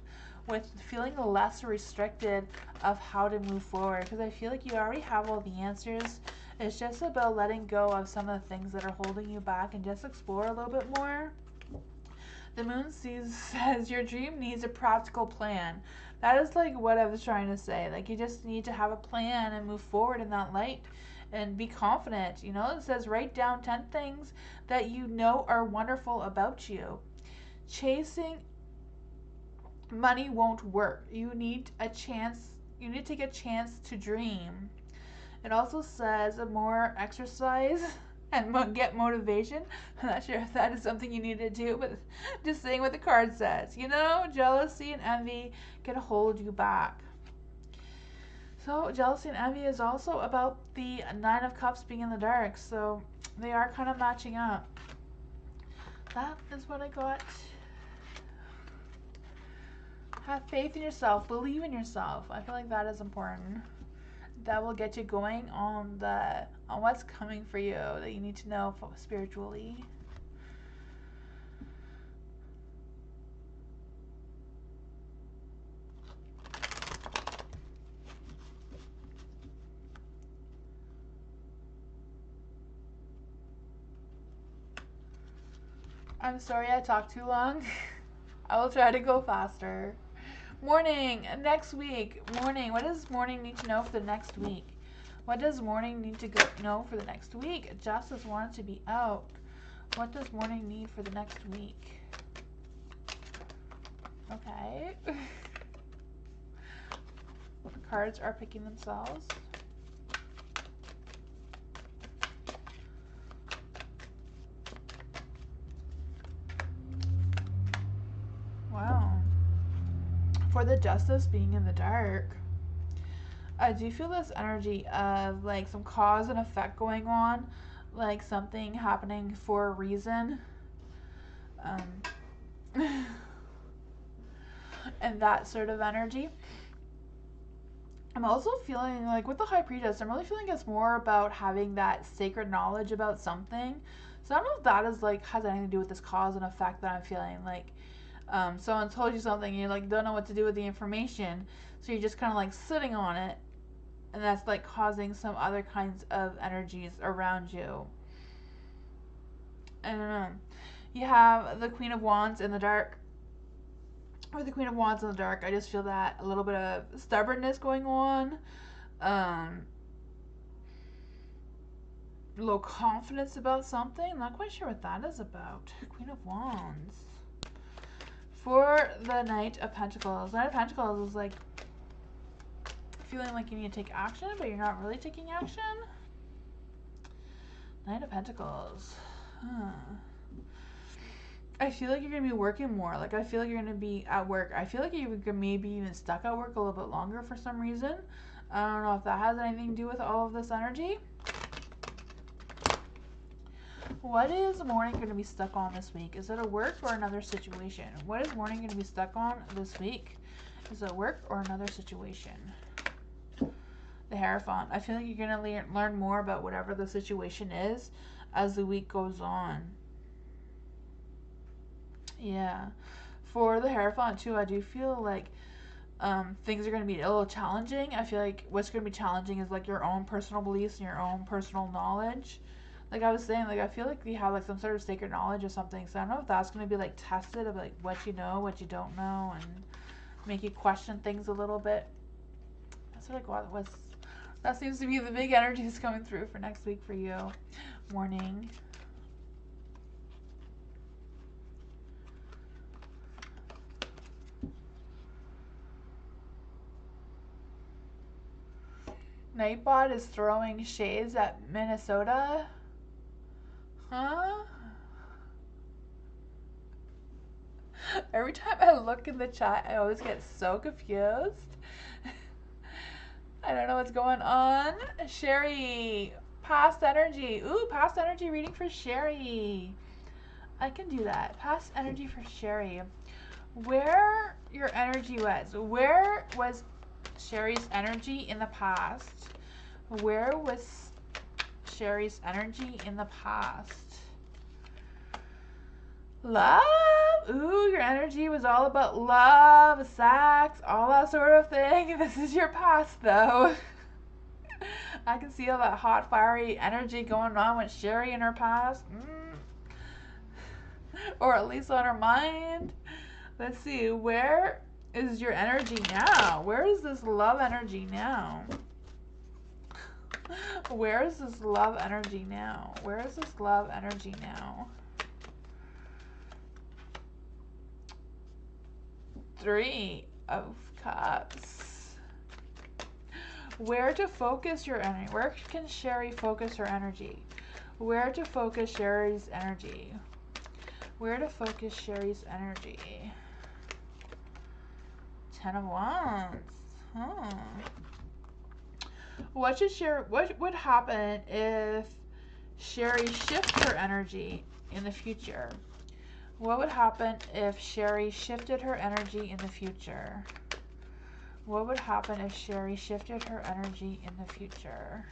with feeling less restricted of how to move forward because I feel like you already have all the answers. It's just about letting go of some of the things that are holding you back and just explore a little bit more. The moon says your dream needs a practical plan. That is like what I was trying to say. Like you just need to have a plan and move forward in that light and be confident. You know, it says write down 10 things that you know are wonderful about you. Chasing money won't work. You need a chance. You need to take a chance to dream. It also says more exercise and get motivation. I'm not sure if that is something you need to do, but just saying what the card says. You know, jealousy and envy can hold you back. So jealousy and envy is also about the Nine of Cups being in the dark. So they are kind of matching up. That is what I got. Have faith in yourself. Believe in yourself. I feel like that is important. That will get you going on what's coming for you that you need to know spiritually. I'm sorry I talked too long. I will try to go faster. Morning, next week. Morning, what does morning need to know for the next week? What does morning need to know for the next week? Justice wanted to be out. What does morning need for the next week? Okay. The cards are picking themselves. Wow. For the justice being in the dark, I do feel this energy of like some cause and effect going on, like something happening for a reason. And that sort of energy. I'm also feeling like with the High Priestess, I'm really feeling it's more about having that sacred knowledge about something. So I don't know if that is like has anything to do with this cause and effect that I'm feeling. Like someone told you something and you like don't know what to do with the information, so you're just kind of like sitting on it, and that's like causing some other kinds of energies around you. I don't know. You have the Queen of Wands in the dark. Or the Queen of Wands in the dark. I just feel that a little bit of stubbornness going on. Low confidence about something. Not quite sure what that is about. Queen of Wands. For the Knight of Pentacles. Knight of Pentacles is like feeling like you need to take action, but you're not really taking action. Knight of Pentacles. I feel like you're going to be working more. Like, I feel like you're going to be at work. I feel like you're maybe even stuck at work a little bit longer for some reason. I don't know if that has anything to do with all of this energy. What is morning going to be stuck on this week? Is it a work or another situation? What is morning going to be stuck on this week? Is it work or another situation? The Hierophant. I feel like you're going to learn more about whatever the situation is as the week goes on. Yeah. For the Hierophant too, I do feel like things are going to be a little challenging. I feel like what's going to be challenging is like your own personal beliefs and your own personal knowledge. Like I was saying, like I feel like we have like some sort of sacred knowledge or something. So I don't know if that's going to be like tested of like what you know, what you don't know, and make you question things a little bit. That's like what was. That seems to be the big energy that's coming through for next week for you. Morning. Nightbot is throwing shades at Minnesota. Huh? Every time I look in the chat, I always get so confused. I don't know what's going on. Sherry, past energy. Ooh, past energy reading for Sherry. I can do that. Past energy for Sherry. Where your energy was. Where was Sherry's energy in the past? Where was Sherry's energy in the past? Love? Ooh, your energy was all about love, sex, all that sort of thing. This is your past, though. I can see all that hot, fiery energy going on with Sherry in her past. Or at least on her mind. Let's see, where is your energy now? Where is this love energy now? Where is this love energy now? Where is this love energy now? 3 of Cups. Where to focus your energy? Where can Sherry focus her energy? Where to focus Sherry's energy? Where to focus Sherry's energy? 10 of Wands. What would happen if Sherry shifts her energy in the future? What would happen if Sherry shifted her energy in the future? What would happen if Sherry shifted her energy in the future?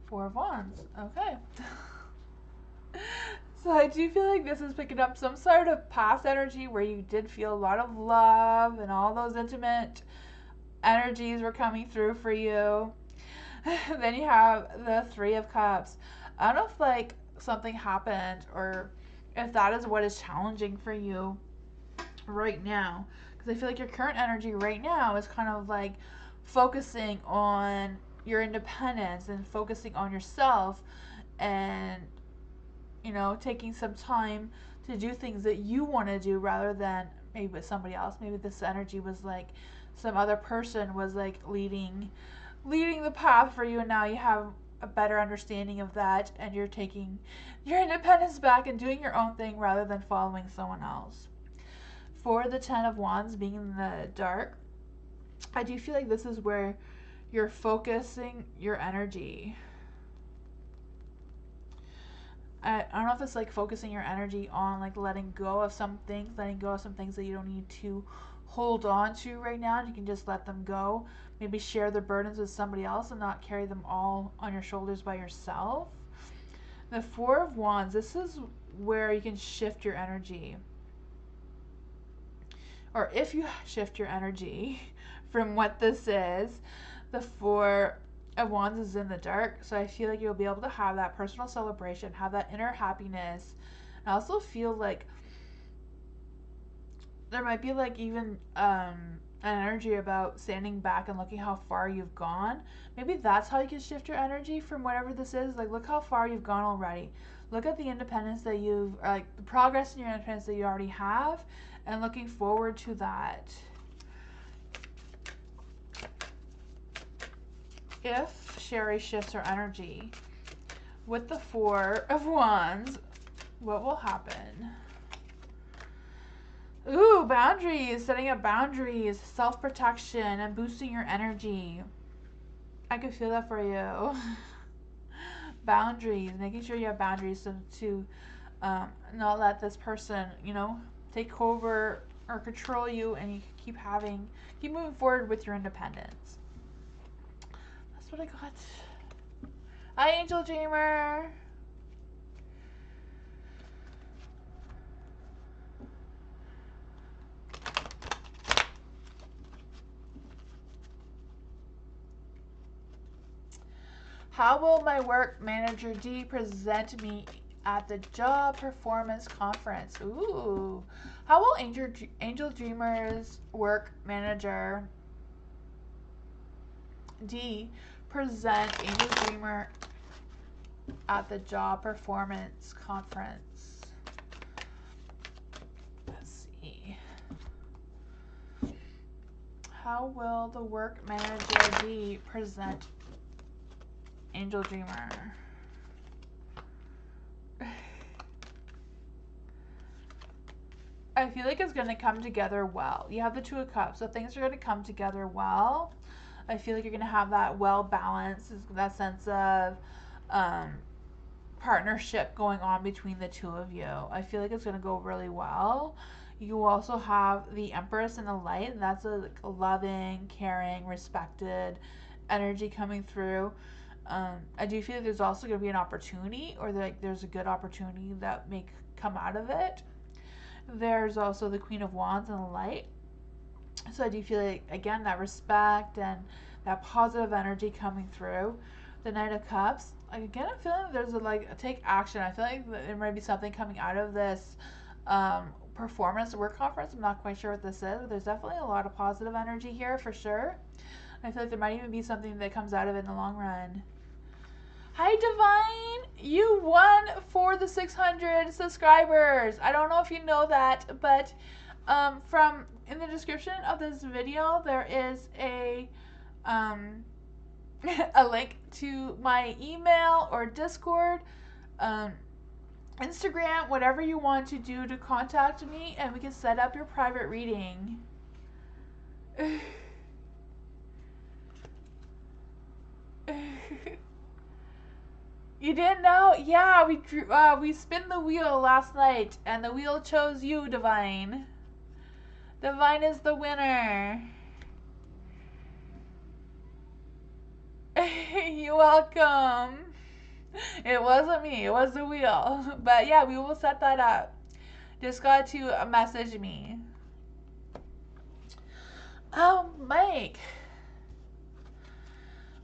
4 of Wands. Okay. So I do feel like this is picking up some sort of past energy where you did feel a lot of love and all those intimate energies were coming through for you. Then you have the 3 of Cups. I don't know if like something happened or if that is what is challenging for you right now. Because I feel like your current energy right now is kind of like focusing on your independence and focusing on yourself and, you know, taking some time to do things that you want to do rather than maybe with somebody else. Maybe this energy was like some other person was like leading the path for you, and now you have a better understanding of that and you're taking your independence back and doing your own thing rather than following someone else. For the 10 of Wands being in the dark, I do feel like this is where you're focusing your energy. I don't know if it's like focusing your energy on like letting go of some things that you don't need to hold on to right now, and you can just let them go. Maybe share the burdens with somebody else and not carry them all on your shoulders by yourself. The 4 of Wands, this is where you can shift your energy. Or if you shift your energy from what this is, the 4 of Wands is in the dark, so I feel like you'll be able to have that personal celebration, have that inner happiness. I also feel like there might be like even an energy about standing back and looking how far you've gone. Maybe that's how you can shift your energy from whatever this is. Like, look how far you've gone already. Look at the independence that you've, like the progress in your independence that you already have, and looking forward to that. If Sherry shifts her energy with the 4 of Wands, what will happen? Ooh, boundaries, setting up boundaries, self-protection, and boosting your energy. I can feel that for you. Boundaries, making sure you have boundaries to not let this person, you know, take over or control you, and you keep moving forward with your independence. That's what I got. Hi, Angel Dreamer. How will my work manager D present me at the job performance conference? Ooh. How will Angel Dreamer's work manager D present Angel Dreamer at the job performance conference? Let's see. How will the work manager D present Angel Dreamer? I feel like it's going to come together well. You have the 2 of Cups, so things are going to come together well. I feel like you're going to have that well balanced, that sense of partnership going on between the 2 of you. I feel like it's going to go really well. You also have the Empress and the Light, and that's a loving, caring, respected energy coming through. I do feel like there's also going to be an opportunity, or there's a good opportunity that may come out of it. There's also the Queen of Wands and the Light. So I do feel like, again, that respect and that positive energy coming through. The Knight of Cups. Again, I'm feeling there's a take action. I feel like there might be something coming out of this performance work conference. I'm not quite sure what this is, but there's definitely a lot of positive energy here for sure. I feel like there might even be something that comes out of it in the long run. Hi, Divine! You won for the 600 subscribers. I don't know if you know that, but in the description of this video, there is a a link to my email or Discord, um, Instagram, whatever you want to do to contact me, and we can set up your private reading. You didn't know? Yeah, we spin the wheel last night, and the wheel chose you, Divine. Divine is the winner. You're welcome. It wasn't me, it was the wheel. But yeah, we will set that up. Just got to message me. Mike.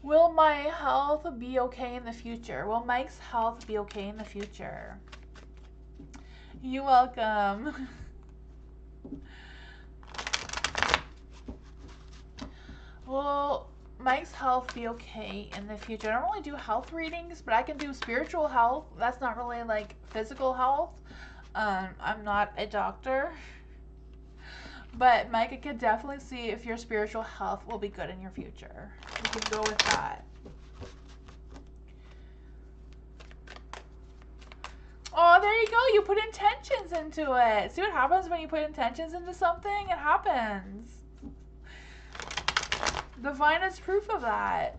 Will my health be okay in the future? Will Mike's health be okay in the future? You're welcome. Will Mike's health be okay in the future? I don't really do health readings, but I can do spiritual health. That's not really like physical health. I'm not a doctor. But Mike, I could definitely see if your spiritual health will be good in your future. We can go with that. Oh, there you go. You put intentions into it. See what happens when you put intentions into something? It happens. Divine is proof of that.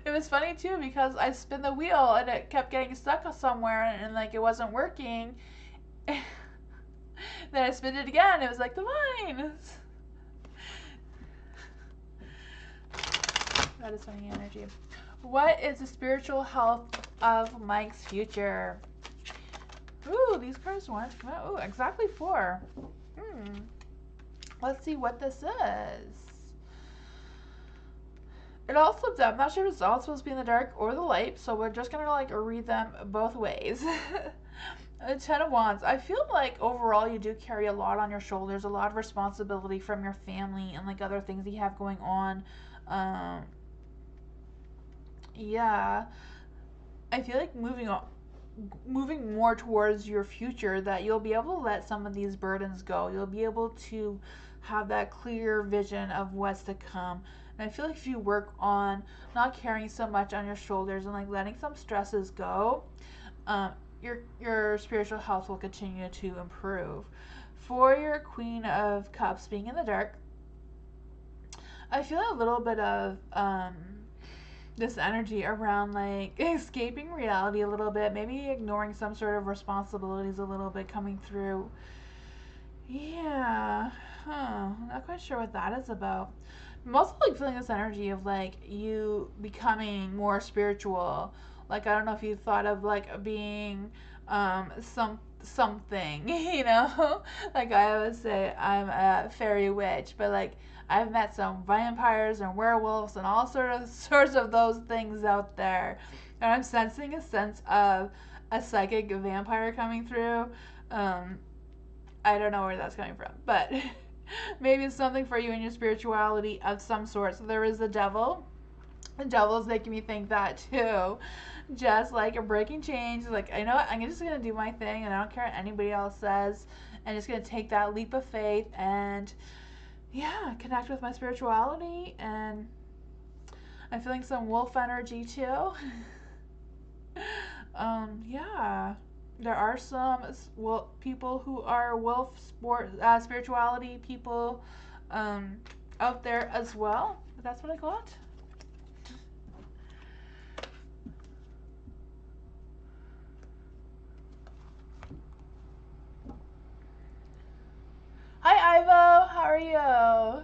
It was funny too because I spin the wheel and it kept getting stuck somewhere and like it wasn't working. Then I spin it again. It was like Divine. That is funny energy. What is the spiritual health of Mike's future? Ooh, these cards wanted to come out. Ooh, exactly 4. Let's see what this is. It also, I'm not sure if it's all supposed to be in the dark or the light, so we're just gonna like read them both ways. The 10 of Wands. I feel like overall you do carry a lot on your shoulders, a lot of responsibility from your family and like other things you have going on. Yeah, I feel like moving more towards your future, that you'll be able to let some of these burdens go. You'll be able to have that clear vision of what's to come. And I feel like if you work on not carrying so much on your shoulders and like letting some stresses go, your spiritual health will continue to improve. For your Queen of Cups being in the dark, I feel a little bit of this energy around like escaping reality a little bit, maybe ignoring some sort of responsibilities a little bit coming through. Yeah, not quite sure what that is about. I'm also like feeling this energy of like you becoming more spiritual. Like I don't know if you thought of like being something, you know? Like I always say I'm a fairy witch, but like I've met some vampires and werewolves and all sorts of those things out there. And I'm sensing a sense of a psychic vampire coming through. I don't know where that's coming from, but maybe it's something for you in your spirituality of some sort. So there is the devil. The devil's making me think that too. Just like a breaking change. Like, I know what, I'm just going to do my thing and I don't care what anybody else says. I'm just going to take that leap of faith and, yeah, connect with my spirituality. And I'm feeling some wolf energy too. Yeah. There are some people who are wolf spirituality people out there as well. But that's what I got. Hi, Ivo. How are you?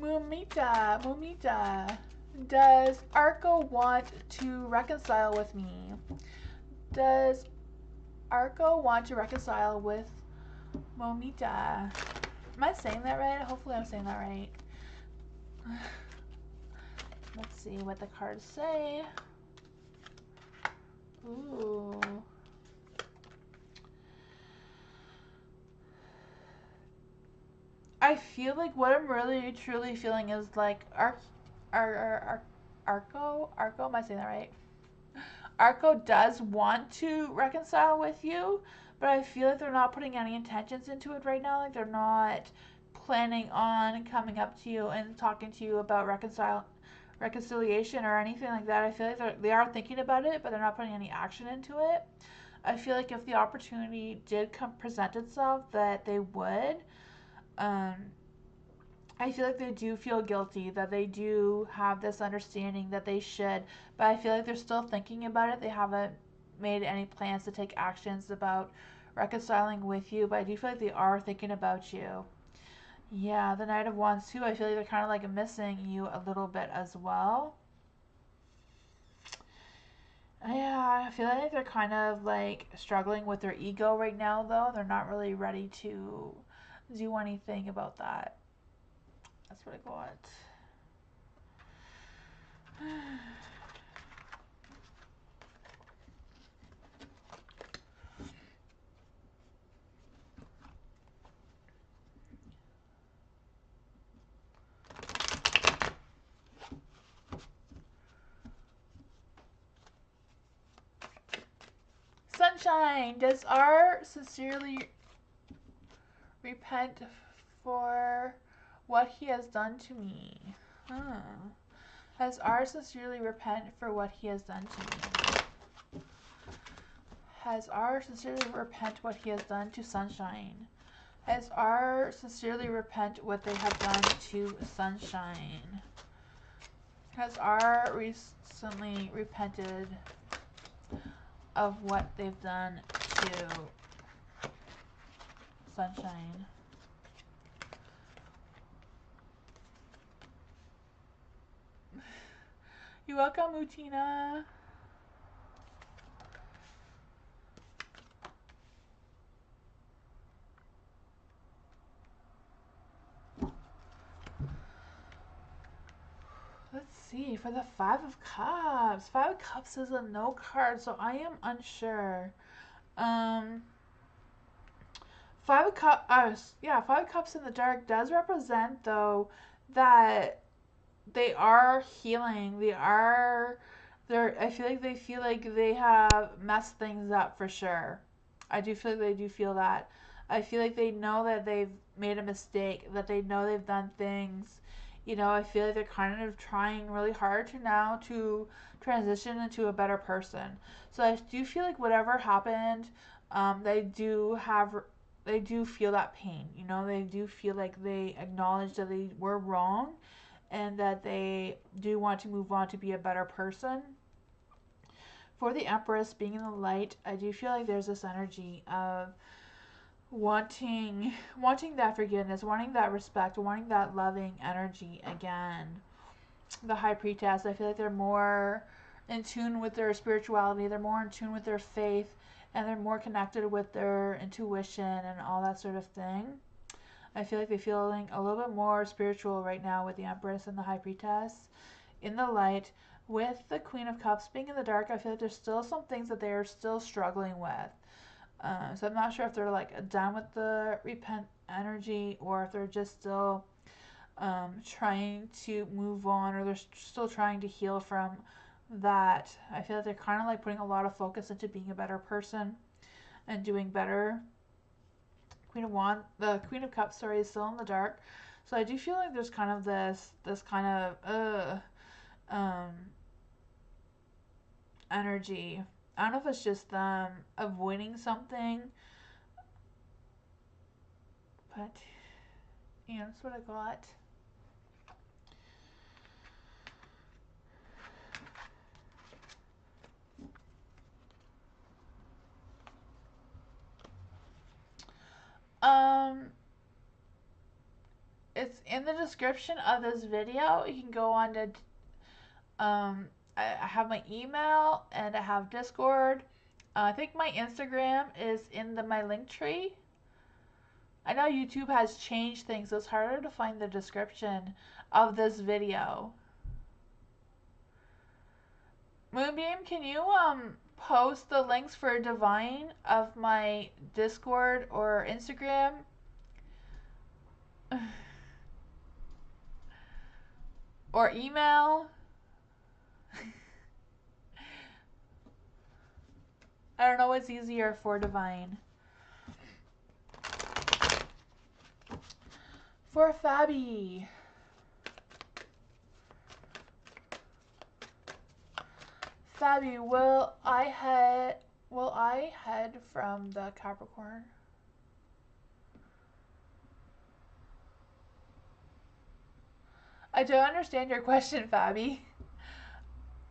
Mumita. Does Arco want to reconcile with me? Does Arco want to reconcile with Momita? Am I saying that right? Hopefully I'm saying that right. Let's see what the cards say. Ooh. I feel like what I'm really truly feeling is like Arco, am I saying that right? Arco does want to reconcile with you, but I feel like they're not putting any intentions into it right now. Like they're not planning on coming up to you and talking to you about reconciliation or anything like that. I feel like they are thinking about it, but they're not putting any action into it. I feel like if the opportunity did present itself, that they would. Um, I feel like they do feel guilty, that they do have this understanding that they should, but I feel like they're still thinking about it. They haven't made any plans to take actions about reconciling with you, but I do feel like they are thinking about you. Yeah, the Knight of Wands too. I feel like they're kind of like missing you a little bit as well. Yeah, I feel like they're kind of like struggling with their ego right now, though. They're not really ready to do anything about that. That's what I got. Sunshine, does R sincerely repent for what he has done to me? Huh. Has R sincerely repent for what he has done to me? Has R sincerely repent what he has done to Sunshine? Has R sincerely repent what they have done to Sunshine? Has R recently repented of what they've done to Sunshine? You're welcome, Utina. Let's see, for the Five of Cups. Five of Cups is a no card, so I am unsure. Five of Cups, yeah, Five of Cups in the dark does represent, though, that they are healing. I feel like they have messed things up for sure. I do feel like they do feel that. I feel like they know that they've made a mistake, that they know they've done things. I feel like they're kind of trying really hard to transition into a better person. So I do feel like whatever happened, they do feel that pain. They do feel like they acknowledge that they were wrong and that they do want to move on to be a better person. For the Empress being in the light, I do feel like there's this energy of wanting that forgiveness, wanting that respect, wanting that loving energy again. The High Priestess, I feel like they're more in tune with their spirituality, they're more in tune with their faith, and they're more connected with their intuition and all that sort of thing. I feel like they're feeling a little bit more spiritual right now with the Empress and the High Priestess in the light. With the Queen of Cups being in the dark, I feel like there's still some things that they're still struggling with. So I'm not sure if they're like done with the repent energy or if they're just still trying to move on, or they're still trying to heal from that. I feel like they're kind of like putting a lot of focus into being a better person and doing better. The Queen of Cups, sorry, is still in the dark. So I do feel like there's kind of this kind of energy. I don't know if it's just them avoiding something, but that's what I got. Um, it's in the description of this video. You can go on to I have my email and I have Discord. I think my Instagram is in my link tree. I know YouTube has changed things, so it's harder to find the description of this video. Moonbeam, can you post the links for Divine of my Discord or Instagram? Or email? I don't know what's easier for Divine. For Fabi. Fabi, will I head from the Capricorn? I don't understand your question, Fabi.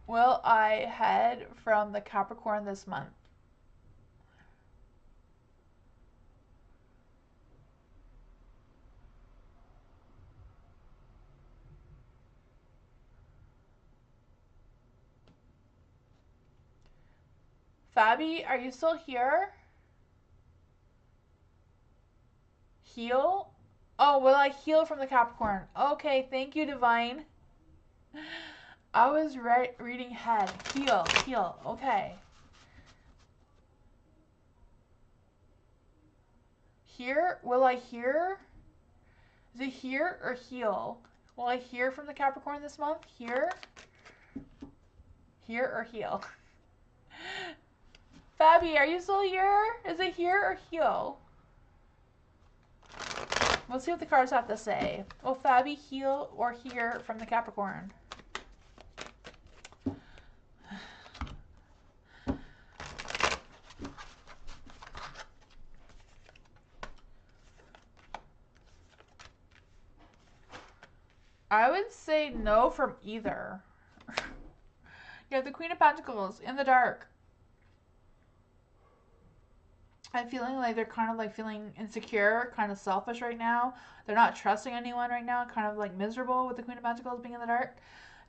Will I head from the Capricorn this month? Fabi, are you still here? Heal? Oh, will I heal from the Capricorn? Okay, thank you, Divine. I was reading head. Heal. Okay. Here? Will I hear? Is it hear or heal? Will I hear from the Capricorn this month? Hear? Hear or heal? Fabi, are you still here? Is it hear or heal? We'll see what the cards have to say. Will Fabi heal or hear from the Capricorn? I would say no from either. You have the Queen of Pentacles in the dark. I'm feeling like they're kind of like feeling insecure, kind of selfish right now. They're not trusting anyone right now, kind of like miserable with the Queen of Pentacles being in the dark.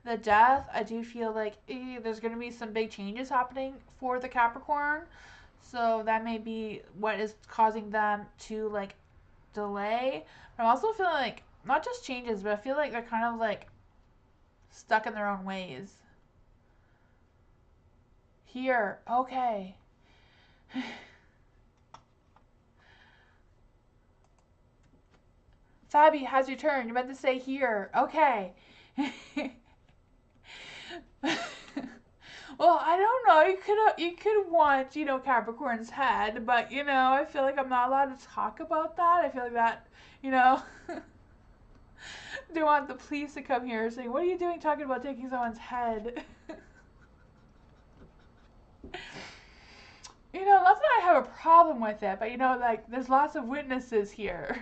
The Death, I do feel like there's going to be some big changes happening for the Capricorn. So that may be what is causing them to like delay. But I'm also feeling like, not just changes, but I feel like they're kind of like stuck in their own ways. Here, okay. Fabi has returned. You meant to say here. Okay. Well, I don't know. You could want, Capricorn's head, but I feel like I'm not allowed to talk about that. I feel like that, they want the police to come here saying, "What are you doing talking about taking someone's head?" Not that I have a problem with it, but like there's lots of witnesses here.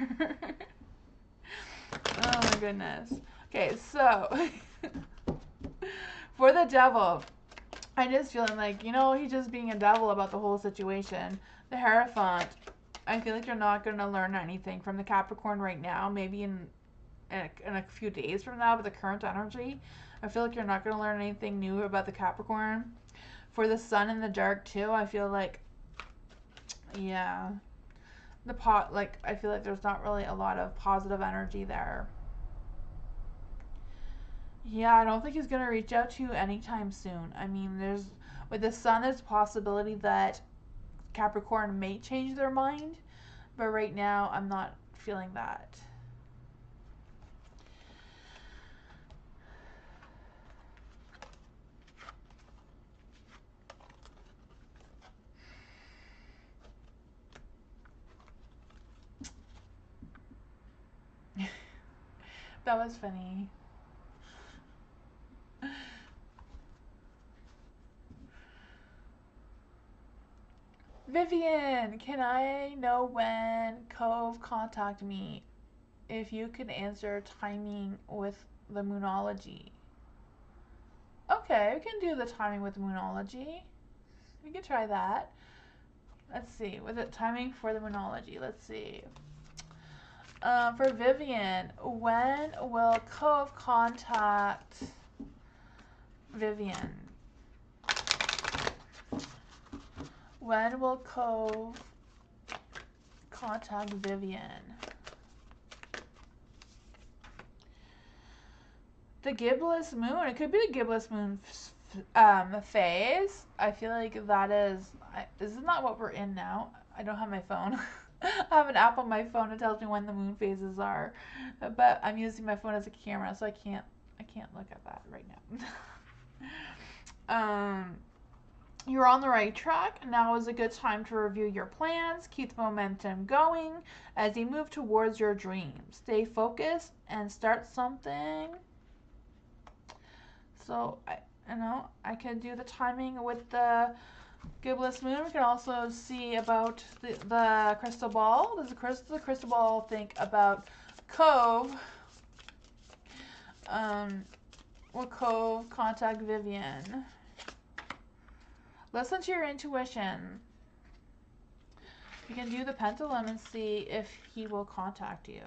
Oh my goodness. Okay, so for the Devil, I'm just feeling like, he's just being a devil about the whole situation. The Hierophant, I feel like you're not going to learn anything from the Capricorn right now. Maybe in a few days from now, but the current energy, I feel like you're not going to learn anything new about the Capricorn. For the Sun in the dark too, I feel like, yeah, I feel like there's not really a lot of positive energy there. Yeah, I don't think he's going to reach out to you anytime soon. I mean, with the Sun, there's a possibility that Capricorn may change their mind, but right now, I'm not feeling that. That was funny. Vivian, can I know when Cove contact me? If you could answer timing with the Moonology. Okay, we can do the timing with the Moonology. We can try that. Let's see, with it timing for the Moonology. Let's see. For Vivian, when will Cove contact Vivian? When will Cove contact Vivian? The gibless moon. It could be the gibless moon phase. I feel like that is. Isn't that what we're in now? I don't have my phone. I have an app on my phone that tells me when the moon phases are, but I'm using my phone as a camera, so I can't look at that right now. You're on the right track. Now is a good time to review your plans. Keep the momentum going as you move towards your dreams. Stay focused and start something. So, I can do the timing with the gibless moon. We can also see about the crystal ball. Does the crystal ball think about Cove? Will Cove contact Vivian? Listen to your intuition. You can do the pendulum and see if he will contact you.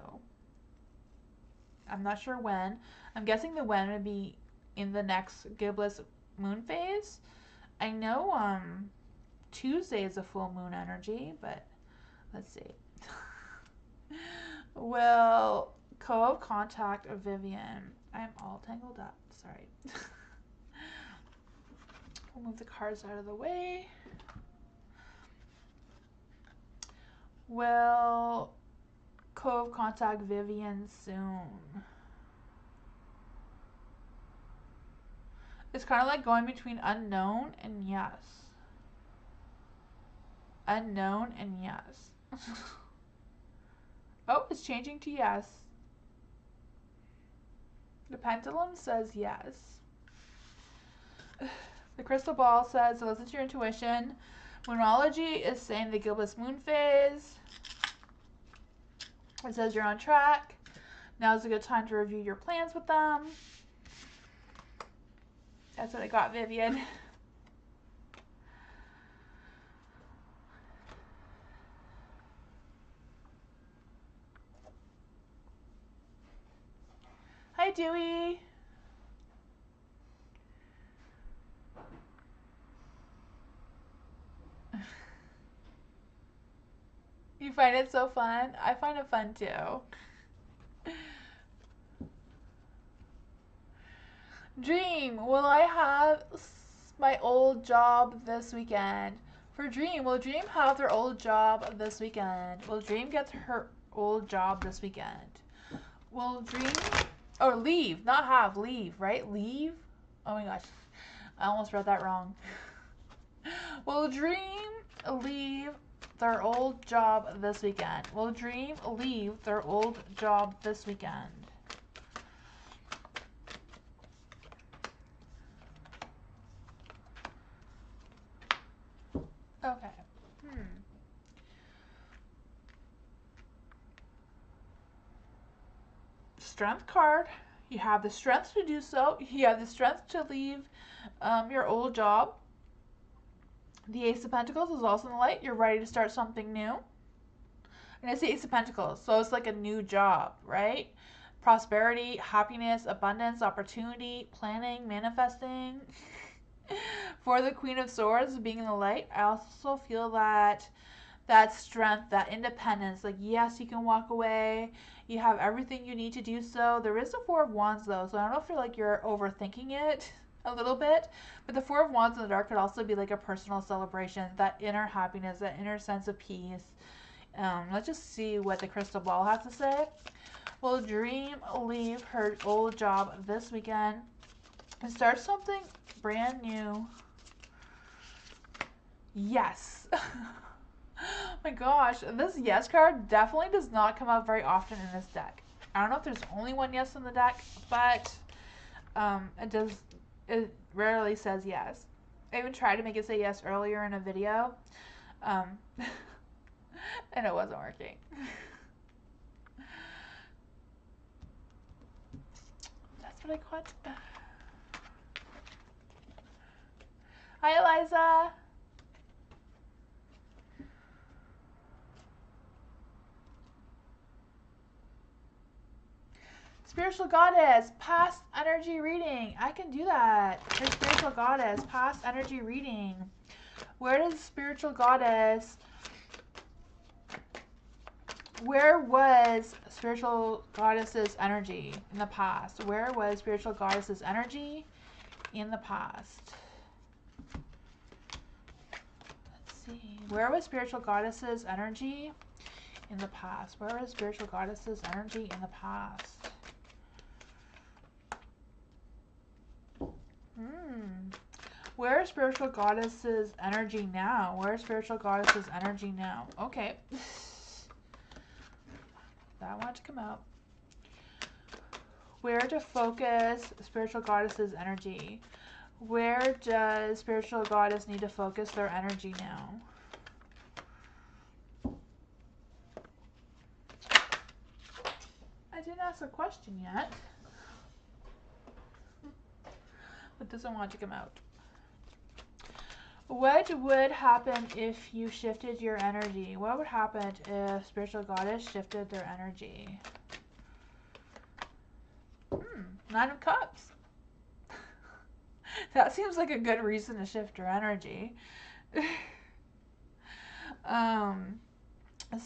I'm not sure when. I'm guessing the when would be in the next gibless moon phase. I know Tuesday is a full moon energy, but let's see. Will Cove contact Vivian? I'm all tangled up. Sorry. We'll move the cards out of the way. Will Cove contact Vivian soon? It's kind of like going between unknown and yes. Unknown and yes. Oh, it's changing to yes. The pendulum says yes. The crystal ball says, listen to your intuition. Moonology is saying the gibless moon phase. It says you're on track. Now is a good time to review your plans with them. That's what I got, Vivian. Hi, Dewey. You find it so fun? I find it fun too. Dream, will I have my old job this weekend? For Dream, will Dream have their old job this weekend? Will Dream get her old job this weekend? Will Dream, or leave, not have, leave, right? Leave? Oh my gosh, I almost read that wrong. Will Dream leave their old job this weekend? Will Dream leave their old job this weekend? Okay. Strength card. You have the strength to do so. You have the strength to leave your old job. The Ace of Pentacles is also in the light. You're ready to start something new. And it's the Ace of Pentacles, so it's like a new job, right? Prosperity, happiness, abundance, opportunity, planning, manifesting. For the Queen of Swords being in the light, I also feel that strength, that independence, like yes, you can walk away. You have everything you need to do so. There is the Four of Wands though, so I don't know if you're overthinking it a little bit, but the Four of Wands in the dark could also be like a personal celebration, that inner happiness, that inner sense of peace. Let's just see what the crystal ball has to say. Will Dream leave her old job this weekend and start something brand new? Yes. Oh my gosh, this yes card definitely does not come out very often in this deck. I don't know if there's only one yes in the deck, but it rarely says yes. I even tried to make it say yes earlier in a video, and it wasn't working. That's what I caught. Hi, Eliza. Spiritual Goddess, past energy reading. I can do that. Here's Spiritual Goddess, past energy reading. Where was Spiritual Goddess's energy in the past? Where was Spiritual Goddess's energy in the past? Let's see. Where was Spiritual Goddess's energy in the past? Where was Spiritual Goddess's energy in the past? Where is spiritual goddess's energy now? Where is spiritual goddess's energy now? Okay. That wanted to come out. Where to focus spiritual goddess's energy? Where does spiritual goddess need to focus their energy now? I didn't ask a question yet. But doesn't want to come out. What would happen if you shifted your energy? What would happen if spiritual goddess shifted their energy? Nine of Cups. That seems like a good reason to shift your energy.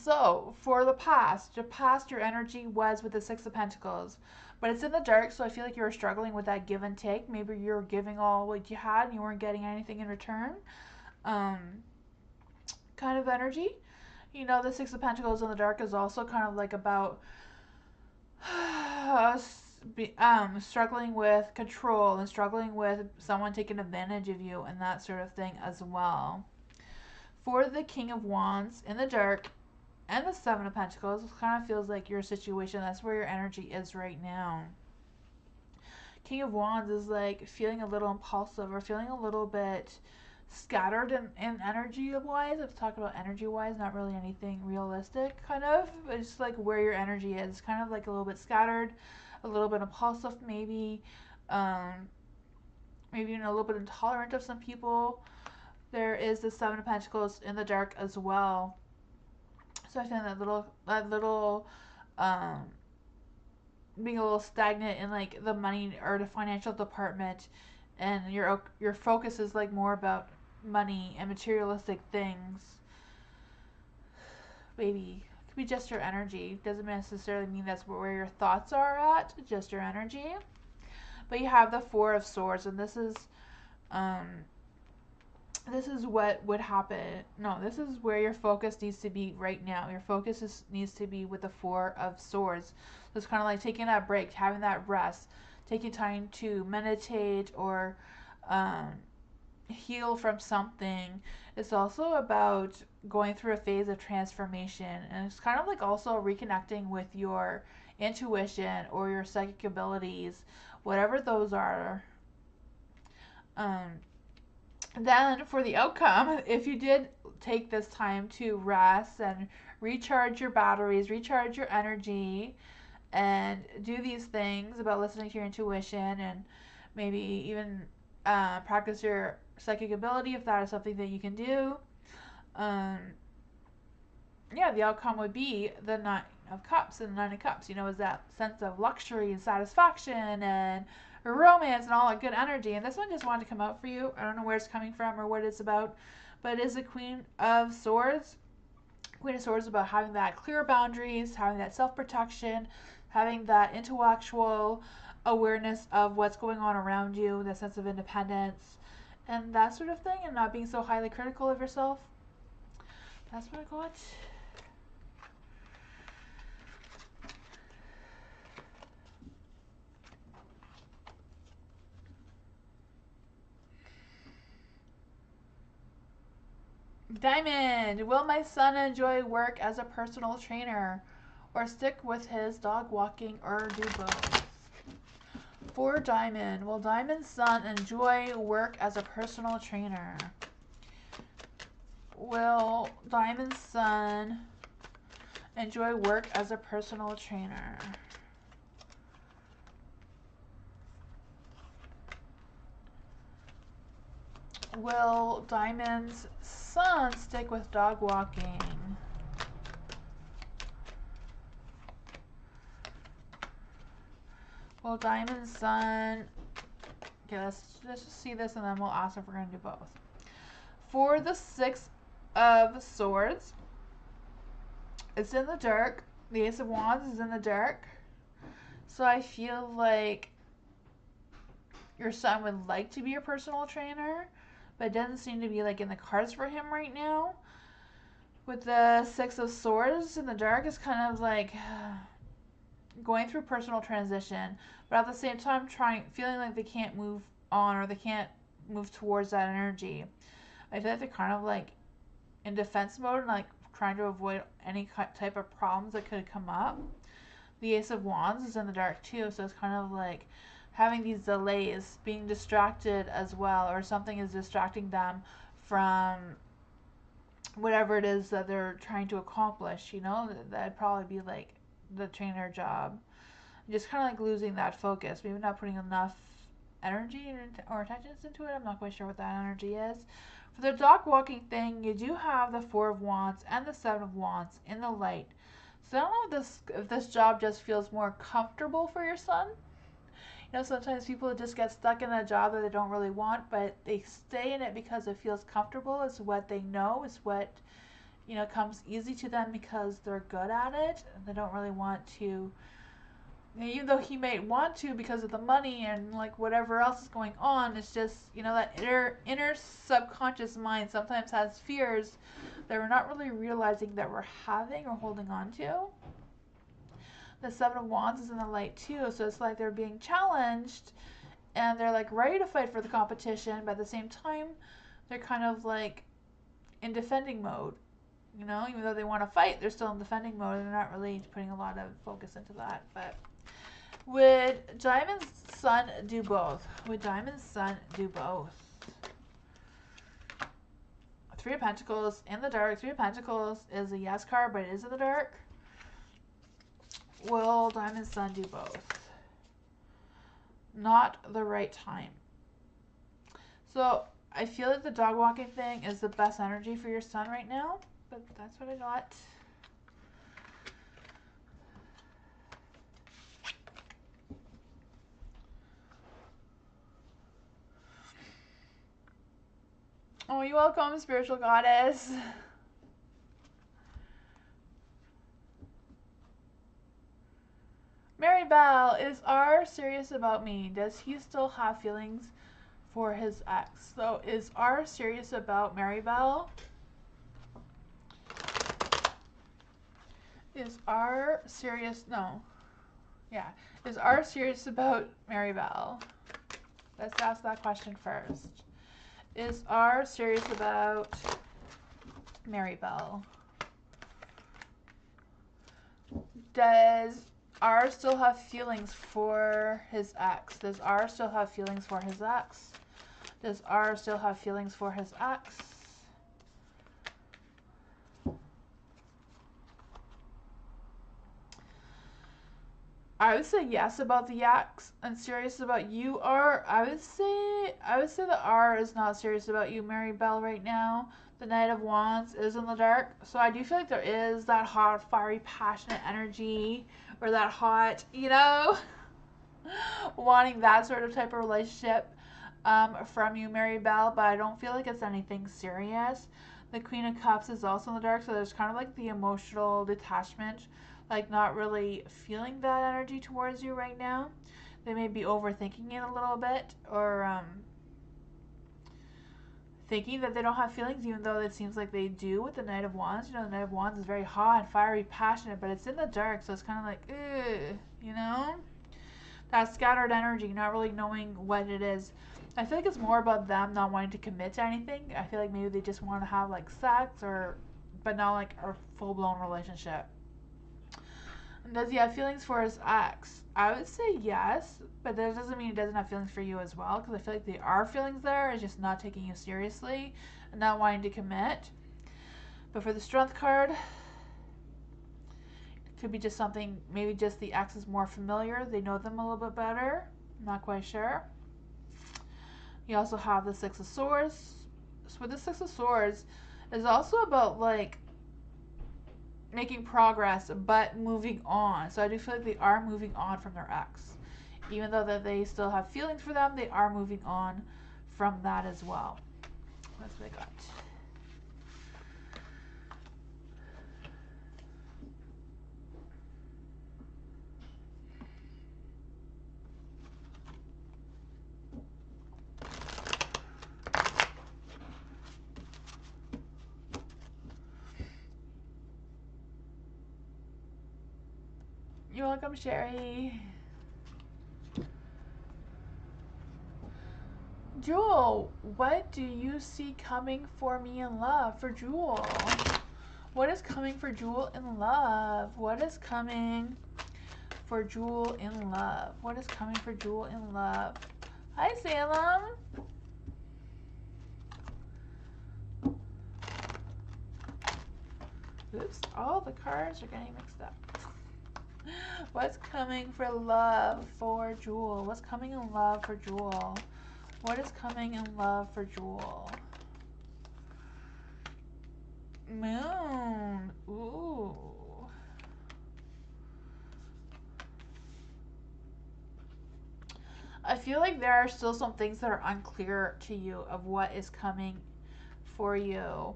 So, for the past, your energy was with the Six of Pentacles. But it's in the dark, so I feel like you were struggling with that give and take. Maybe you were giving all what you had and you weren't getting anything in return. Kind of energy. You know, the Six of Pentacles in the dark is also kind of like about struggling with control and struggling with someone taking advantage of you and that sort of thing as well. For the King of Wands in the dark and the Seven of Pentacles, it kind of feels like your situation, that's where your energy is right now. King of Wands is like feeling a little impulsive or feeling a little bit scattered in energy-wise. I've talked about energy-wise, not really anything realistic, kind of. It's just like where your energy is. Kind of like a little bit scattered, a little bit impulsive maybe. Maybe even a little bit intolerant of some people. There is the Seven of Pentacles in the dark as well. So I feel that little being a little stagnant in like the money or the financial department, and your focus is like more about money and materialistic things. Maybe it could be just your energy. Doesn't necessarily mean that's where your thoughts are at. Just your energy. But you have the Four of Swords, and this is what would happen. No, this is where your focus needs to be right now. Your focus needs to be with the Four of Swords. So it's kind of like taking that break, having that rest, taking time to meditate or heal from something. It's also about going through a phase of transformation. And it's kind of like also reconnecting with your intuition or your psychic abilities, whatever those are. Then for the outcome, if you did take this time to rest and recharge your batteries, recharge your energy, and do these things about listening to your intuition and maybe even practice your psychic ability if that is something that you can do, the outcome would be the Nine of Cups. And the Nine of Cups, is that sense of luxury and satisfaction and romance and all that good energy. And this one just wanted to come out for you. I don't know where it's coming from or what it's about, but it is the Queen of Swords. Queen of Swords is about having that clear boundaries, having that self-protection, having that intellectual awareness of what's going on around you, that sense of independence, and that sort of thing, and not being so highly critical of yourself. That's what I got. Diamond, will my son enjoy work as a personal trainer or stick with his dog walking or do both? For Diamond, will Diamond's son enjoy work as a personal trainer? Will Diamond's son enjoy work as a personal trainer? Will Diamond's son stick with dog walking? Will Diamond's son... Okay, let's just see this and then we'll ask if we're going to do both. For the Six of Swords, it's in the dark. The Ace of Wands is in the dark. So I feel like your son would like to be your personal trainer, but it doesn't seem to be like in the cards for him right now. With the Six of Swords in the dark, it's kind of like going through personal transition, but at the same time feeling like they can't move on or they can't move towards that energy. I feel like they're kind of like in defense mode and like trying to avoid any type of problems that could come up. The Ace of Wands is in the dark too, so it's kind of like having these delays, being distracted as well, or something is distracting them from whatever it is that they're trying to accomplish, you know? That'd probably be like the trainer job. Just kind of like losing that focus, maybe not putting enough energy or attention into it. I'm not quite sure what that energy is. For the dog walking thing, you do have the Four of Wands and the Seven of Wands in the light. So I don't know if this job just feels more comfortable for your son. You know, sometimes people just get stuck in a job that they don't really want, but they stay in it because it feels comfortable. It's what they know. It's what, you know, comes easy to them because they're good at it. And they don't really want to, even though he may want to because of the money and like whatever else is going on, it's just, you know, that inner subconscious mind sometimes has fears that we're not really realizing that we're having or holding on to. The Seven of Wands is in the light too, so it's like they're being challenged and they're like ready to fight for the competition, but at the same time they're kind of like in defending mode. You know, even though they want to fight, they're still in defending mode and they're not really putting a lot of focus into that. But would Diamond's Sun do both? Would Diamond's Sun do both? Three of Pentacles in the dark. Three of Pentacles is a yes card, but it is in the dark. Will Diamond's Sun do both? Not the right time. So I feel like the dog walking thing is the best energy for your son right now, but that's what I got. Oh, you're welcome, spiritual goddess. Mary Bell, is R serious about me? Does he still have feelings for his ex? So is R serious about Mary Bell? Is R serious? No. Yeah. Is R serious about Mary Bell? Let's ask that question first. Is R serious about Mary Bell? Does R still have feelings for his ex? Does R still have feelings for his ex? Does R still have feelings for his ex? I would say yes about the ex and serious about you, R. I would say that R is not serious about you, Mary Bell, right now. The Knight of Wands is in the dark, so I do feel like there is that hot, fiery, passionate energy, or that hot, you know, wanting that sort of type of relationship from you, Mary Bell, but I don't feel like it's anything serious. The Queen of Cups is also in the dark, so there's kind of like the emotional detachment, like not really feeling that energy towards you right now. They may be overthinking it a little bit, or thinking that they don't have feelings, even though it seems like they do with the Knight of Wands. You know, the Knight of Wands is very hot, fiery, passionate, but it's in the dark, so it's kind of like, ugh, you know? That scattered energy, not really knowing what it is. I feel like it's more about them not wanting to commit to anything. I feel like maybe they just want to have like sex, but not like a full-blown relationship. And does he have feelings for his ex? I would say yes, but that doesn't mean he doesn't have feelings for you as well, because I feel like there are feelings there. It's just not taking you seriously and not wanting to commit. But for the Strength card, it could be just something, maybe just the ex is more familiar. They know them a little bit better. I'm not quite sure. You also have the Six of Swords. So with the Six of Swords, is also about like making progress but moving on. So I do feel like they are moving on from their ex. Even though that they still have feelings for them, they are moving on from that as well. That's what I got. You're welcome, Sherry. Jewel, what do you see coming for me in love? For Jewel. What is coming for Jewel in love? What is coming for Jewel in love? What is coming for Jewel in love? Hi, Salem. Oops, all the cards are getting mixed up. What's coming for love for Jewel? What's coming in love for Jewel? What is coming in love for Jewel? Moon. Ooh. I feel like there are still some things that are unclear to you of what is coming for you.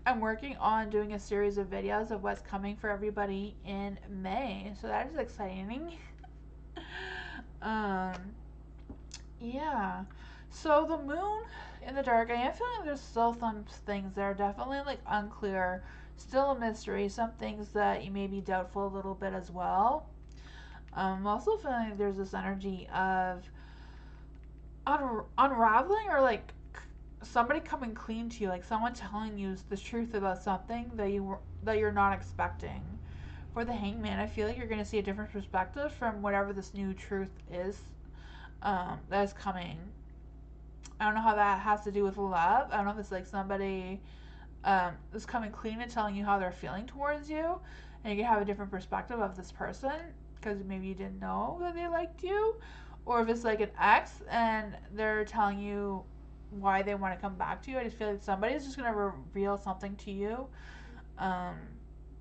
I'm working on doing a series of videos of what's coming for everybody in May, so that is exciting. Yeah. So the moon in the dark, I am feeling there's still some things that are definitely like unclear, still a mystery, some things that you may be doubtful a little bit as well. I'm also feeling like there's this energy of unraveling, or like somebody coming clean to you, like someone telling you the truth about something that you're not expecting. For the Hangman, I feel like you're going to see a different perspective from whatever this new truth is that is coming. I don't know how that has to do with love. I don't know if it's like somebody is coming clean and telling you how they're feeling towards you, and you can have a different perspective of this person because maybe you didn't know that they liked you, or if it's like an ex and they're telling you why they want to come back to you. I just feel like somebody's just going to reveal something to you.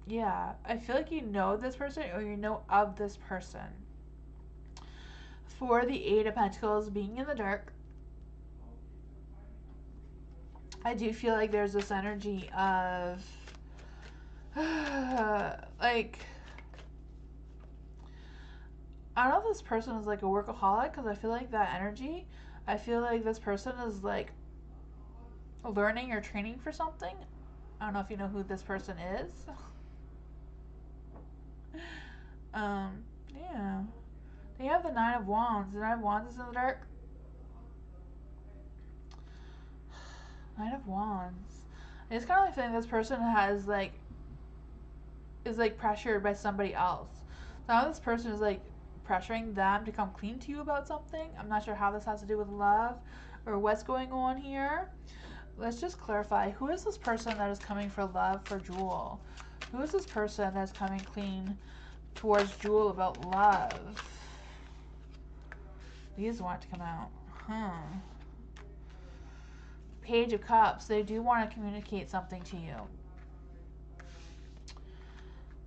Yeah, I feel like you know this person, or you know of this person. For the Eight of Pentacles being in the dark, I do feel like there's this energy of like, I don't know if this person is like a workaholic, because I feel like that energy, I feel like this person is like learning or training for something. I don't know if you know who this person is. Yeah. They have the Nine of Wands. The Nine of Wands is in the dark. Nine of Wands. It's kind of like feeling this person has like, is like pressured by somebody else. So now this person is like pressuring them to come clean to you about something. I'm not sure how this has to do with love or what's going on here. Let's just clarify. Who is this person that is coming for love for Jewel? Who is this person that is coming clean towards Jewel about love? These want to come out. Page of Cups. They do want to communicate something to you.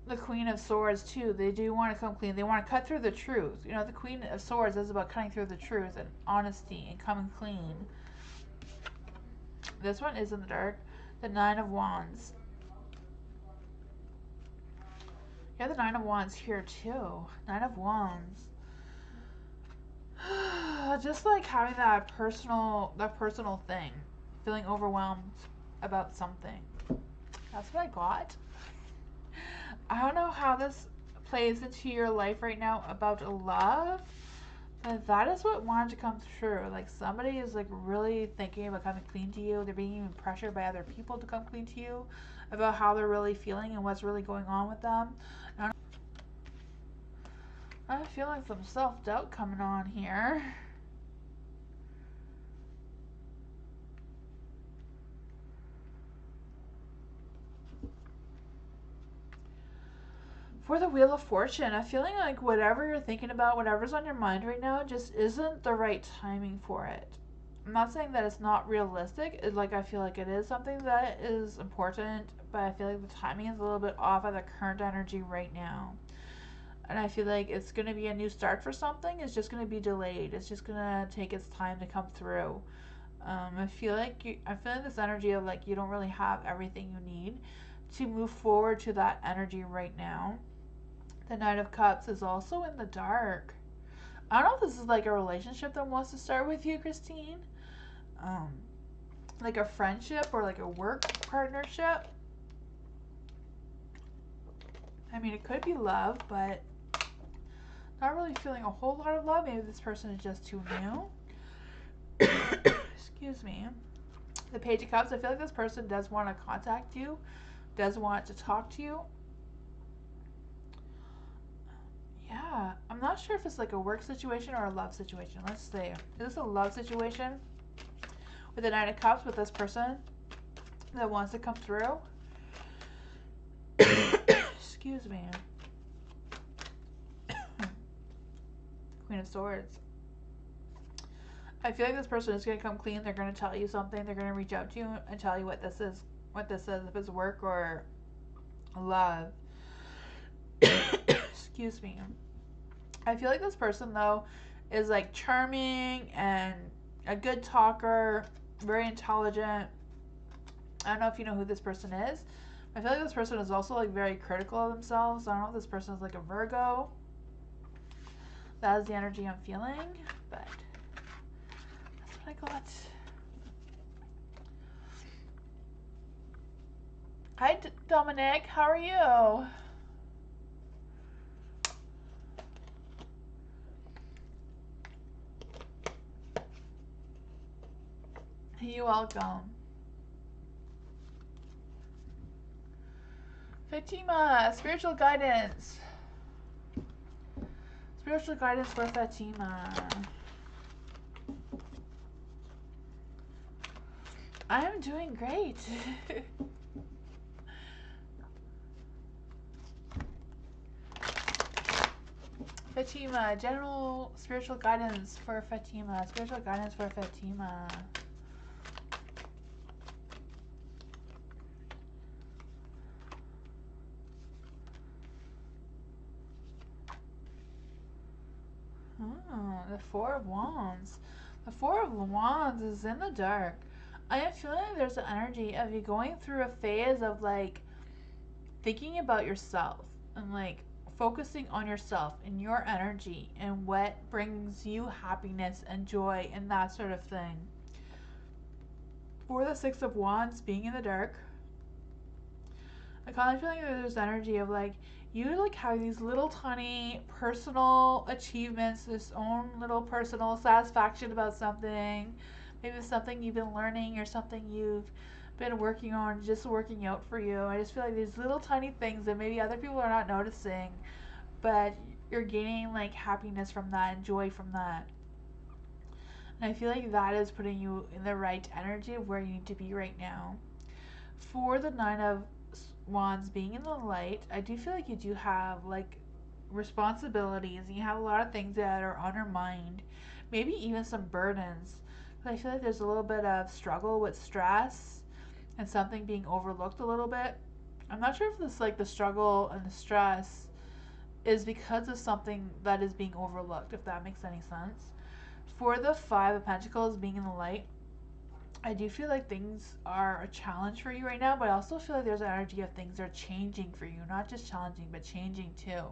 The Queen of Swords too. They do want to come clean. They want to cut through the truth. You know, the Queen of Swords is about cutting through the truth and honesty and coming clean. This one is in the dark. The Nine of Wands. You have the Nine of Wands here too. Nine of Wands. Just like having that personal thing. Feeling overwhelmed about something. That's what I got. I don't know how this plays into your life right now about love, but that is what wanted to come true. Like somebody is like really thinking about coming clean to you. They're being even pressured by other people to come clean to you about how they're really feeling and what's really going on with them. I'm feeling some self-doubt coming on here. For the Wheel of Fortune, I'm feeling like whatever you're thinking about, whatever's on your mind right now, just isn't the right timing for it. I'm not saying that it's not realistic. Like, I feel like it is something that is important, but I feel like the timing is a little bit off of the current energy right now. And I feel like it's going to be a new start for something. It's just going to be delayed. It's just going to take its time to come through. I feel like I'm feeling this energy of like you don't really have everything you need to move forward to that energy right now. The Knight of Cups is also in the dark. I don't know if this is like a relationship that wants to start with you, Christine. Like a friendship or like a work partnership. I mean, it could be love, but not really feeling a whole lot of love. Maybe this person is just too new. Excuse me. The Page of Cups, I feel like this person does want to contact you, does want to talk to you. Yeah, I'm not sure if it's like a work situation or a love situation. Let's see. Is this a love situation with the Knight of Cups with this person that wants to come through? Excuse me. Queen of Swords. I feel like this person is going to come clean. They're going to tell you something. They're going to reach out to you and tell you what this is. What this is, if it's work or love. Excuse me. I feel like this person, though, is like charming and a good talker, very intelligent. I don't know if you know who this person is. I feel like this person is also like very critical of themselves. I don't know if this person is like a Virgo. That is the energy I'm feeling, but that's what I got. Hi, Dominic. How are you? You're welcome. Fatima, spiritual guidance. Spiritual guidance for Fatima. I am doing great. Fatima, general spiritual guidance for Fatima. Spiritual guidance for Fatima. The Four of Wands. The Four of Wands is in the dark. I am feeling like there's an energy of you going through a phase of like thinking about yourself and like focusing on yourself and your energy and what brings you happiness and joy and that sort of thing. For the Six of Wands being in the dark, I kind of feel like there's energy of like you like have these little tiny personal achievements, this own little personal satisfaction about something. Maybe it's something you've been learning or something you've been working on, just working out for you. I just feel like these little tiny things that maybe other people are not noticing, but you're gaining like happiness from that and joy from that. And I feel like that is putting you in the right energy of where you need to be right now. For the Nine of Wands being in the light, I do feel like you do have like responsibilities and you have a lot of things that are on your mind, maybe even some burdens. But I feel like there's a little bit of struggle with stress and something being overlooked a little bit. I'm not sure if this like the struggle and the stress is because of something that is being overlooked, if that makes any sense. For the Five of Pentacles being in the light, I do feel like things are a challenge for you right now, but I also feel like there's an energy of things are changing for you. Not just challenging, but changing too.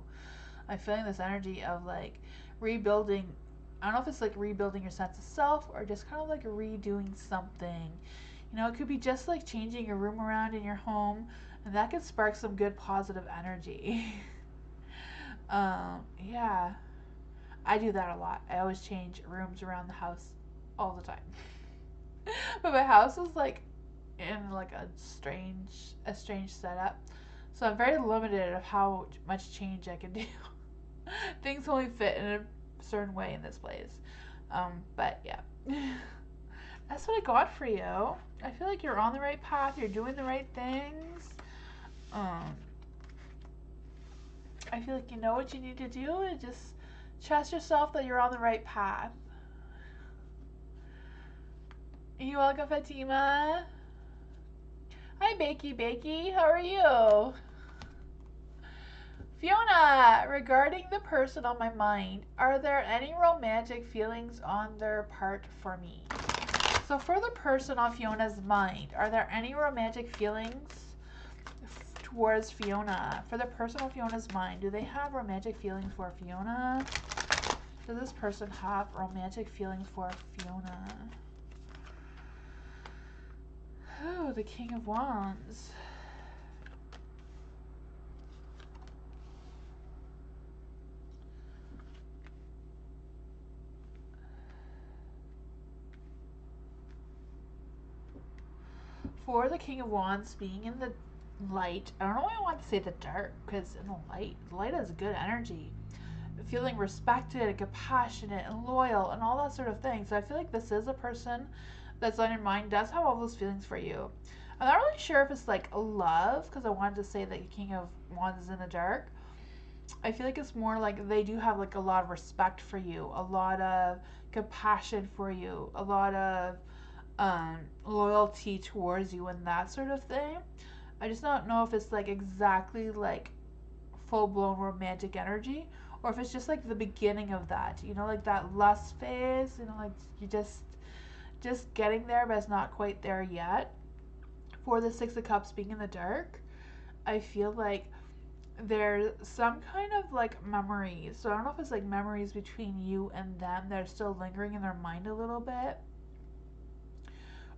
I'm feeling this energy of like rebuilding. I don't know if it's like rebuilding your sense of self or just kind of like redoing something. You know, it could be just like changing your room around in your home, and that could spark some good positive energy. Yeah. I do that a lot. I always change rooms around the house all the time. But my house is like in like a strange setup. So I'm very limited of how much change I can do. Things only fit in a certain way in this place. But yeah. That's what I got for you. I feel like you're on the right path, you're doing the right things. I feel like you know what you need to do and just trust yourself that you're on the right path. You're welcome, Fatima. Hi, Bakey. How are you? Fiona, regarding the person on my mind, are there any romantic feelings on their part for me? So for the person on Fiona's mind, are there any romantic feelings towards Fiona? For the person on Fiona's mind, do they have romantic feelings for Fiona? Does this person have romantic feelings for Fiona? Oh, the King of Wands. For the King of Wands being in the light, I don't know why I want to say the dark, because in the light has good energy. Feeling respected and compassionate and loyal and all that sort of thing. So I feel like this is a person that's on your mind, does have all those feelings for you. I'm not really sure if it's like a love, because I wanted to say that the King of Wands is in the dark. I feel like it's more like they do have like a lot of respect for you, a lot of compassion for you, a lot of loyalty towards you and that sort of thing. I just don't know if it's like exactly like full blown romantic energy, or if it's just like the beginning of that, you know, like that lust phase, you know, like you just getting there, but it's not quite there yet. For the Six of Cups being in the dark, I feel like there's some kind of like memories. So I don't know if it's like memories between you and them that are still lingering in their mind a little bit,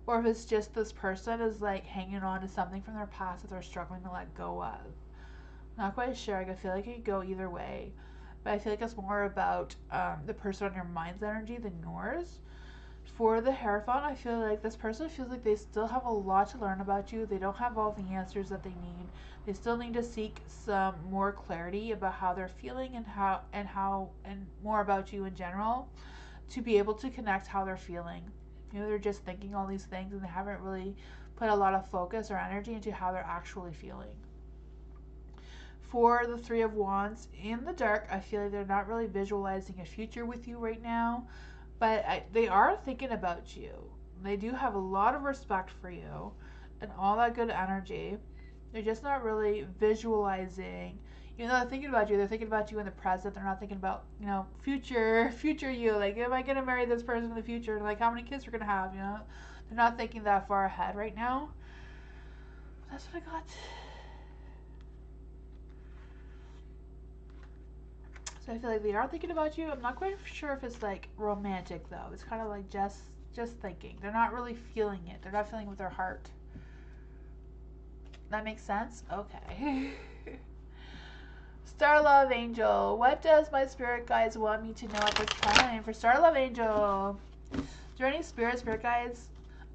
or if it's just this person is like hanging on to something from their past that they're struggling to let go of. Not quite sure. I feel like it could go either way, but I feel like it's more about the person on your mind's energy than yours. For the Hierophant, I feel like this person feels like they still have a lot to learn about you. They don't have all the answers that they need. They still need to seek some more clarity about how they're feeling and more about you in general to be able to connect how they're feeling. You know, they're just thinking all these things and they haven't really put a lot of focus or energy into how they're actually feeling. For the Three of Wands in the dark, I feel like they're not really visualizing a future with you right now, but they are thinking about you. They do have a lot of respect for you and all that good energy. They're just not really visualizing. Even though they're thinking about you, they're thinking about you in the present. They're not thinking about, you know, future you. Like, am I going to marry this person in the future? Like, how many kids we're going to have, you know? They're not thinking that far ahead right now. That's what I got. So I feel like they are thinking about you. I'm not quite sure if it's like romantic though. It's kind of like just thinking. They're not really feeling it. They're not feeling it with their heart. That makes sense? Okay. Star Love Angel. What does my spirit guides want me to know at this time? For Star Love Angel, is there any spirit guides?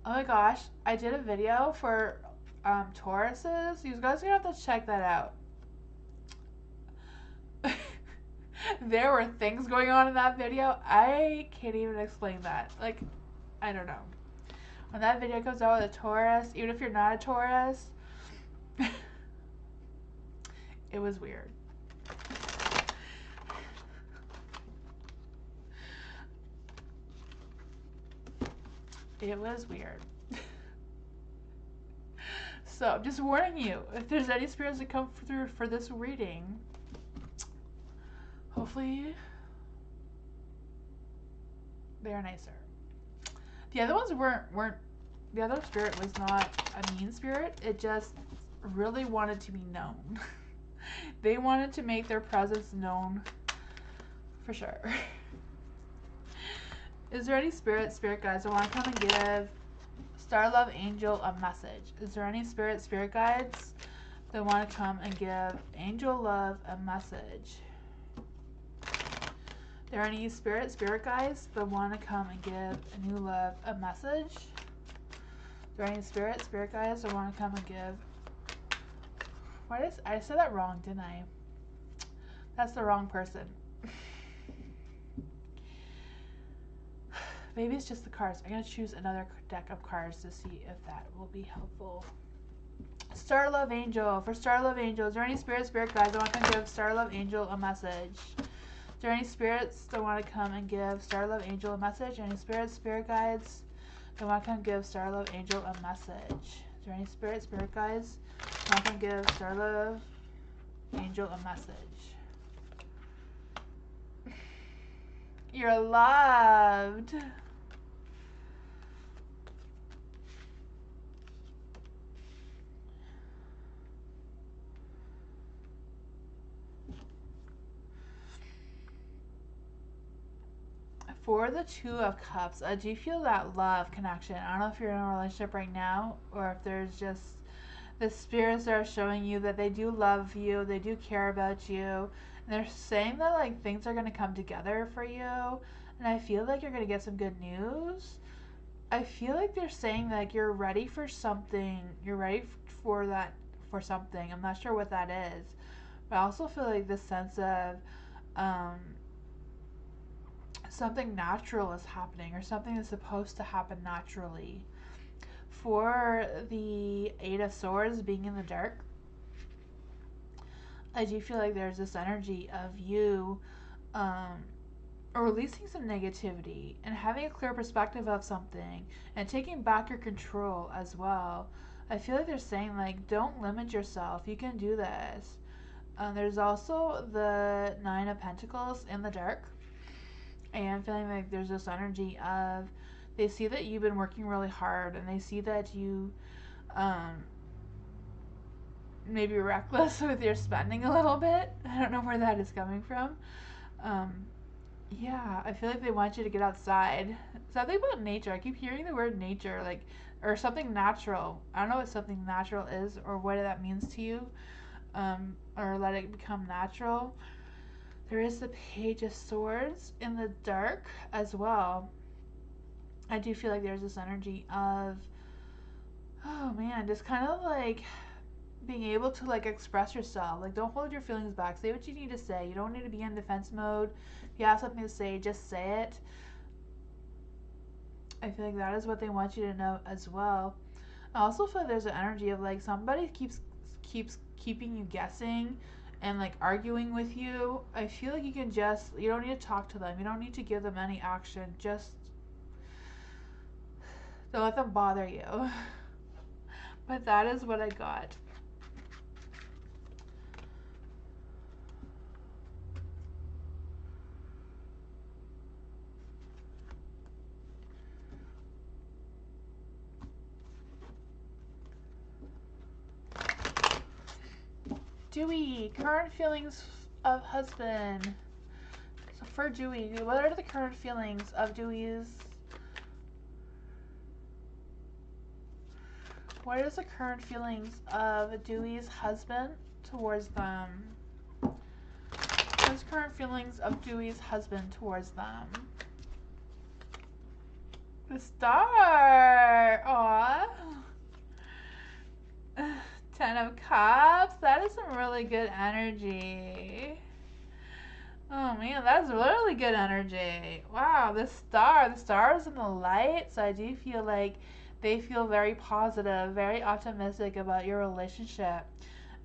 Oh my gosh, I did a video for Tauruses. You guys are gonna have to check that out. There were things going on in that video. I can't even explain that. Like, I don't know. When that video comes out with a Taurus, even if you're not a Taurus, it was weird. It was weird. So, I'm just warning you, if there's any spirits that come through for this reading, hopefully they are nicer. The other ones weren't the other spirit was not a mean spirit. It just really wanted to be known. They wanted to make their presence known for sure. Is there any spirit guides that want to come and give Star Love Angel a message? Is there any spirit guides that want to come and give Angel Love a message? Are there any spirit guides that want to come and give a new love a message? Are there any spirit guides that want to come and give... I said that wrong, didn't I? That's the wrong person. Maybe it's just the cards. I'm going to choose another deck of cards to see if that will be helpful. Star Love Angel. For Star Love Angel, is there any spirit guides that want to give Star Love Angel a message? Is there any spirits that want to come and give Star Love Angel a message? Any spirit guides that want to come give Star Love Angel a message? Is there any spirit guides that want to come give Star Love Angel a message? You're loved. For the Two of Cups, do you feel that love connection? I don't know if you're in a relationship right now, or if there's just the spirits that are showing you that they do love you, they do care about you, and they're saying that like things are going to come together for you, and I feel like you're going to get some good news. I feel like they're saying like you're ready for something. You're ready for that, for something. I'm not sure what that is. But I also feel like this sense of um, something natural is happening, or something that's supposed to happen naturally. For the Eight of Swords being in the dark, I do feel like there's this energy of you um, releasing some negativity and having a clear perspective of something and taking back your control as well. I feel like they're saying, like, don't limit yourself. You can do this. There's also the Nine of Pentacles in the dark. And feeling like there's this energy of they see that you've been working really hard, and they see that you um, maybe reckless with your spending a little bit. I don't know where that is coming from. Um, yeah, I feel like they want you to get outside. Something about nature. I keep hearing the word nature, like, or something natural. I don't know what something natural is or what that means to you, or let it become natural. There is the Page of Swords in the dark as well. I do feel like there's this energy of, oh man, just kind of like being able to like express yourself. Like, don't hold your feelings back. Say what you need to say. You don't need to be in defense mode. If you have something to say, just say it. I feel like that is what they want you to know as well. I also feel like there's an energy of like somebody keeps keeping you guessing and like arguing with you. I feel like you don't need to talk to them. You don't need to give them any action. Just don't let them bother you. But that is what I got. Dewey, current feelings of husband. So for Dewey, what are the current feelings of Dewey's? What is the current feelings of Dewey's husband towards them? What's current feelings of Dewey's husband towards them? The Star. Aww. 10 of Cups. That is some really good energy. Oh man, that's really good energy. Wow, the Star. The Star is in the light, so I do feel like they feel very positive, very optimistic about your relationship.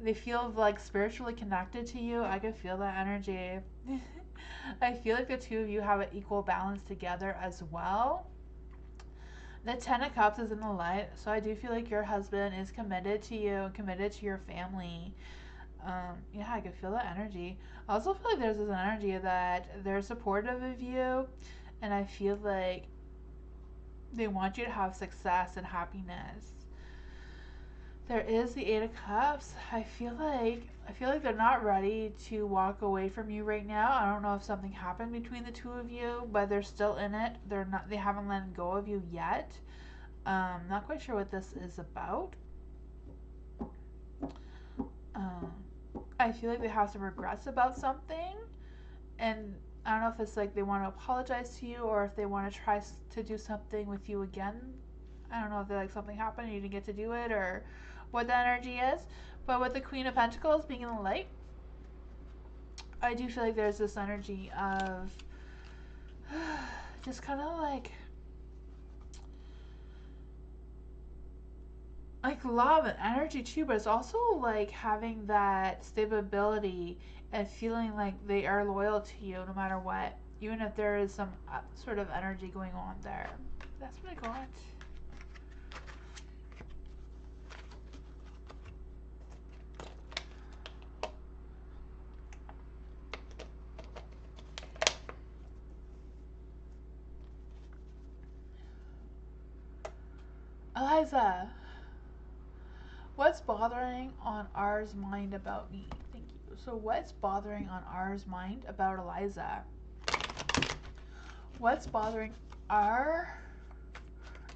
They feel like spiritually connected to you. I can feel that energy. I feel like the two of you have an equal balance together as well. The 10 of Cups is in the light, so I do feel like your husband is committed to you and committed to your family. Yeah, I can feel that energy. I also feel like there's this energy that they're supportive of you, and I feel like they want you to have success and happiness. There is the Eight of Cups. I feel like they're not ready to walk away from you right now. I don't know if something happened between the two of you, but they're still in it. They haven't let go of you yet. Not quite sure what this is about. I feel like they have some regrets about something, and I don't know if it's like they want to apologize to you or if they want to try to do something with you again. I don't know if they like something happened and you didn't get to do it or what the energy is. But with the Queen of Pentacles being in the light, I do feel like there's this energy of just kind of like love and energy too, but it's also like having that stability and feeling like they are loyal to you no matter what, even if there is some sort of energy going on there. That's what I got. Eliza, what's bothering on R's mind about me? Thank you. So what's bothering on R's mind about Eliza? What's bothering R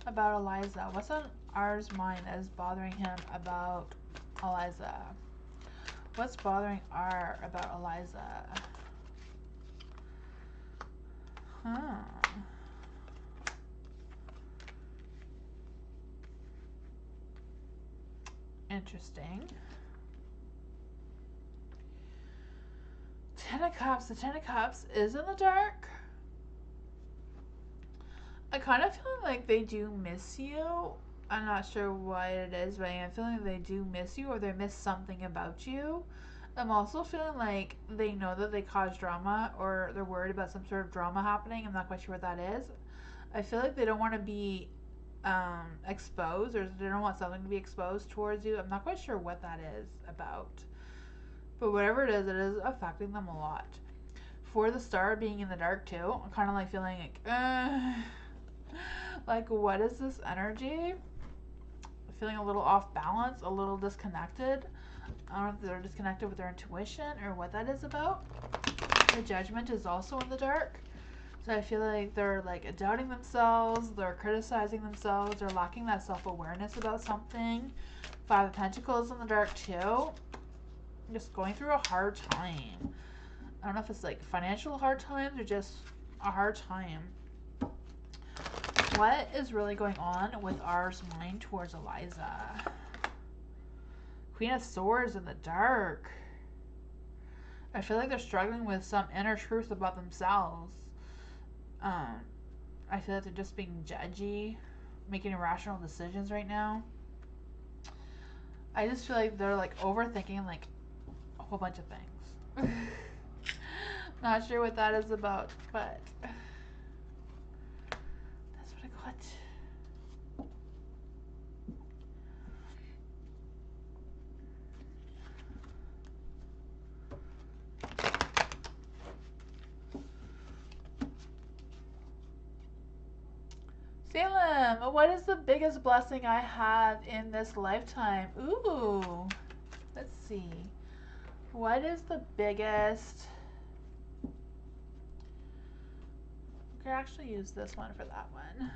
about Eliza? What's on R's mind that is bothering him about Eliza? What's bothering R about Eliza? Huh. Interesting. Ten of Cups. The Ten of Cups is in the dark. I kind of feel like they do miss you. I'm not sure what it is, but I am feeling they do miss you or they miss something about you. I'm also feeling like they know that they cause drama or they're worried about some sort of drama happening. I'm not quite sure what that is. I feel like they don't want to be exposed or they don't want something to be exposed towards you. I'm not quite sure what that is about. But whatever it is affecting them a lot. For the Star being in the dark too, I'm kind of like feeling like what is this energy? Feeling a little off balance, a little disconnected. I don't know if they're disconnected with their intuition or what that is about. The Judgment is also in the dark. So I feel like they're like doubting themselves, they're criticizing themselves, they're lacking that self-awareness about something. Five of Pentacles in the dark too. Just going through a hard time. I don't know if it's like financial hard times or just a hard time. What is really going on with ours mind towards Eliza? Queen of Swords in the dark. I feel like they're struggling with some inner truth about themselves. I feel like they're just being judgy, making irrational decisions right now. I just feel like they're like overthinking like a whole bunch of things. Not sure what that is about, but that's what I got. Salem, what is the biggest blessing I have in this lifetime? Ooh, let's see. What is the biggest? We could actually use this one for that one.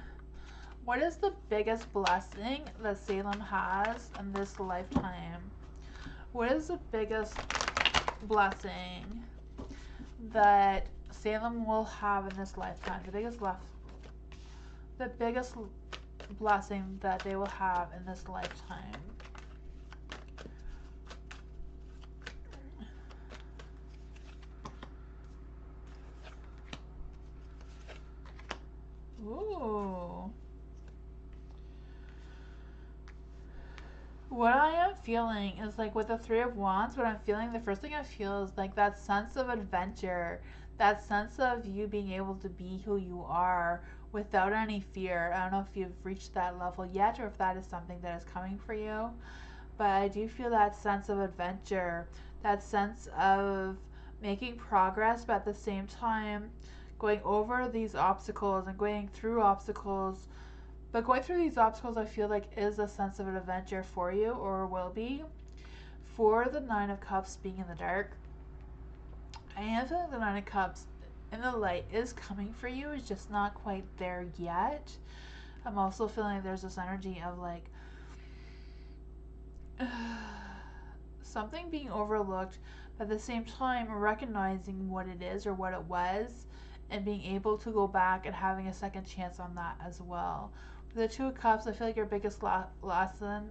What is the biggest blessing that Salem has in this lifetime? What is the biggest blessing that Salem will have in this lifetime? The biggest blessing that they will have in this lifetime. Ooh. What I am feeling is like with the Three of Wands, what I'm feeling, the first thing I feel is like that sense of adventure, that sense of you being able to be who you are without any fear. I don't know if you've reached that level yet or if that is something that is coming for you, but I do feel that sense of adventure, that sense of making progress, but at the same time going over these obstacles and going through obstacles. But going through these obstacles, I feel like is a sense of an adventure for you, or will be. For the Nine of Cups being in the dark, I am feeling the Nine of Cups in the light is coming for you. It's just not quite there yet. I'm also feeling like there's this energy of like something being overlooked, but at the same time recognizing what it is or what it was, and being able to go back and having a second chance on that as well. The Two of Cups, I feel like your biggest lesson,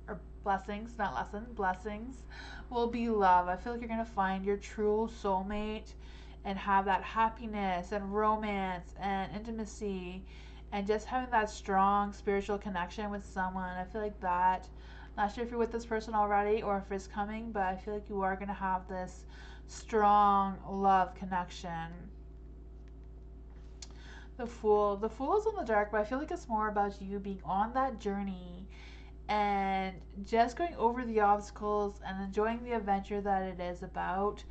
or blessings, not lesson, blessings, will be love. I feel like you're going to find your true soulmate and have that happiness and romance and intimacy and just having that strong spiritual connection with someone. I feel like that. Not sure if you're with this person already or if it's coming, but I feel like you are going to have this strong love connection. The Fool. The Fool is in the dark, but I feel like it's more about you being on that journey and just going over the obstacles and enjoying the adventure that it is about.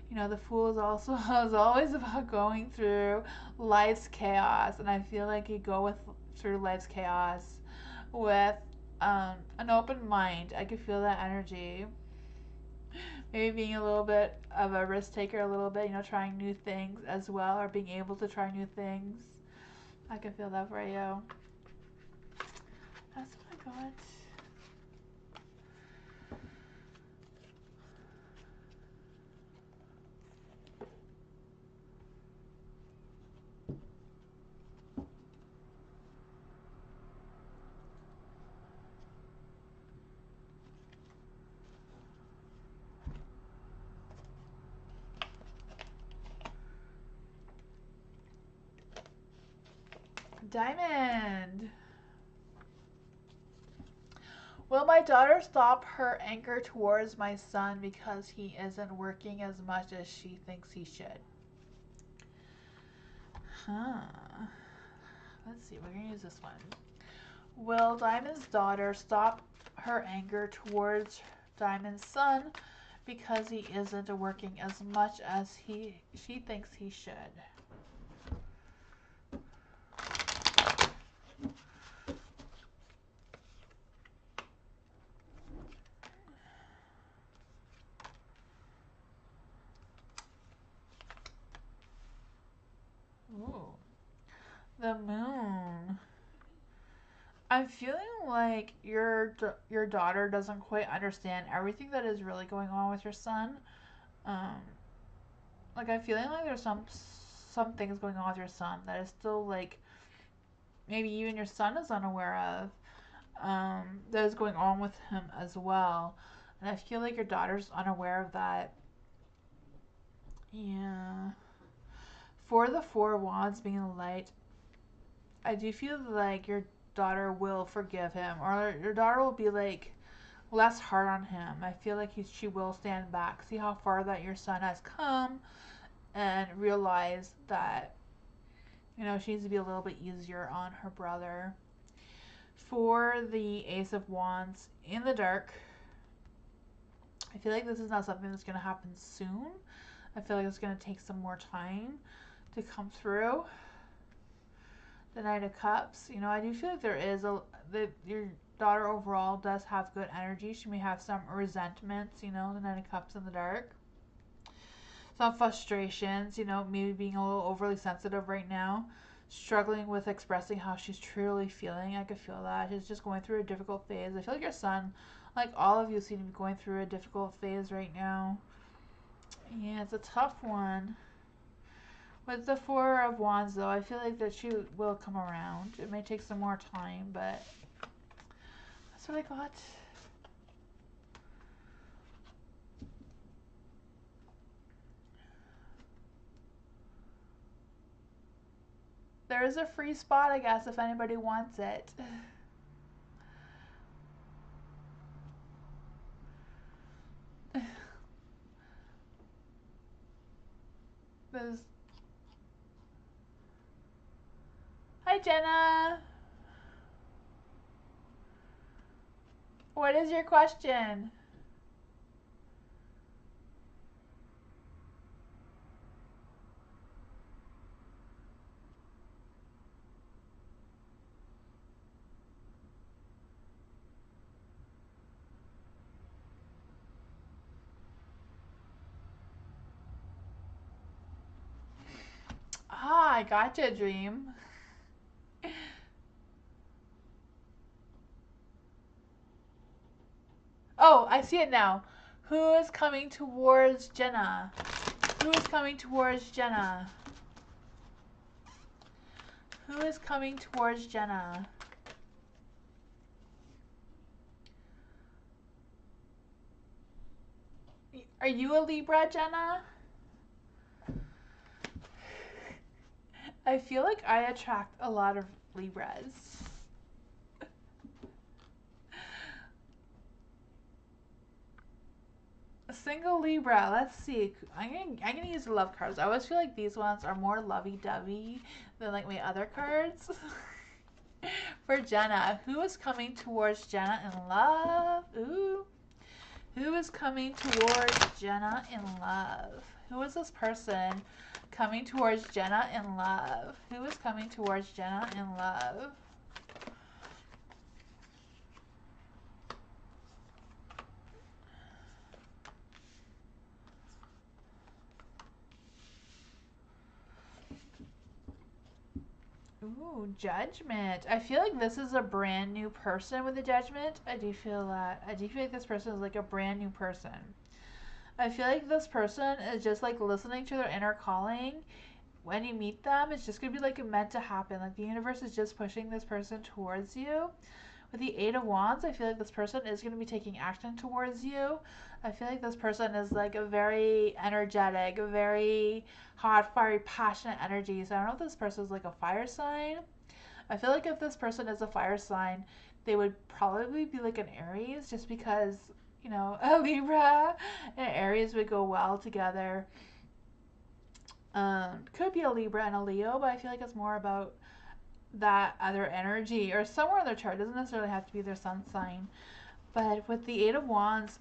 You know, the Fool is also is always about going through life's chaos, and I feel like you go through life's chaos with an open mind. I could feel that energy. Maybe being a little bit of a risk taker, a little bit, trying new things as well, or being able to try new things. I can feel that for you. That's what I got. Diamond. Will my daughter stop her anger towards my son because he isn't working as much as she thinks he should? Huh. Let's see, we're going to use this one. Will Diamond's daughter stop her anger towards Diamond's son because he isn't working as much as she thinks he should? Ooh. The Moon. I'm feeling like your daughter doesn't quite understand everything that is really going on with your son. Like I'm feeling like there's some things going on with your son that is still like maybe even your son is unaware of. That is going on with him as well, and I feel like your daughter's unaware of that. Yeah. For the Four of Wands being the light, I do feel like your daughter will forgive him, or your daughter will be like less hard on him. I feel like she will stand back, see how far that your son has come, and realize that she needs to be a little bit easier on her brother. For the Ace of Wands in the dark, I feel like this is not something that's going to happen soon. I feel like it's going to take some more time to come through. The Knight of Cups, I do feel like there is your daughter overall does have good energy. She may have some resentments, the Knight of Cups in the dark. Some frustrations, maybe being a little overly sensitive right now. Struggling with expressing how she's truly feeling. I could feel that. She's just going through a difficult phase. I feel like your son, like all of you, seem to be going through a difficult phase right now. Yeah, it's a tough one. With the Four of Wands, though, I feel like that she will come around. It may take some more time, but that's what I got. There is a free spot, I guess, if anybody wants it. There's... Hi, Jenna. What is your question? Ah, I gotcha, Dream. Oh, I see it now. Who is coming towards Jenna? Who is coming towards Jenna? Who is coming towards Jenna? Are you a Libra, Jenna? I feel like I attract a lot of Libras. A single Libra. Let's see. I'm gonna use the love cards. I always feel like these ones are more lovey-dovey than like my other cards. For Jenna, who is coming towards Jenna in love? Ooh. Who is coming towards Jenna in love? Who is this person coming towards Jenna in love? Who is coming towards Jenna in love? Ooh, Judgment. I feel like this is a brand new person with the Judgment. I do feel that. I do feel like this person is like a brand new person. I feel like this person is just like listening to their inner calling. When you meet them, it's just going to be like meant to happen. Like the universe is just pushing this person towards you. With the Eight of Wands, I feel like this person is going to be taking action towards you. I feel like this person is like a very energetic, very hot, fiery, passionate energy. So I don't know if this person is like a fire sign. I feel like if this person is a fire sign, they would probably be like an Aries, just because, you know, a Libra and Aries would go well together. Could be a Libra and a Leo, but I feel like it's more about that other energy or somewhere in their chart. It doesn't necessarily have to be their sun sign. But with the Eight of Wands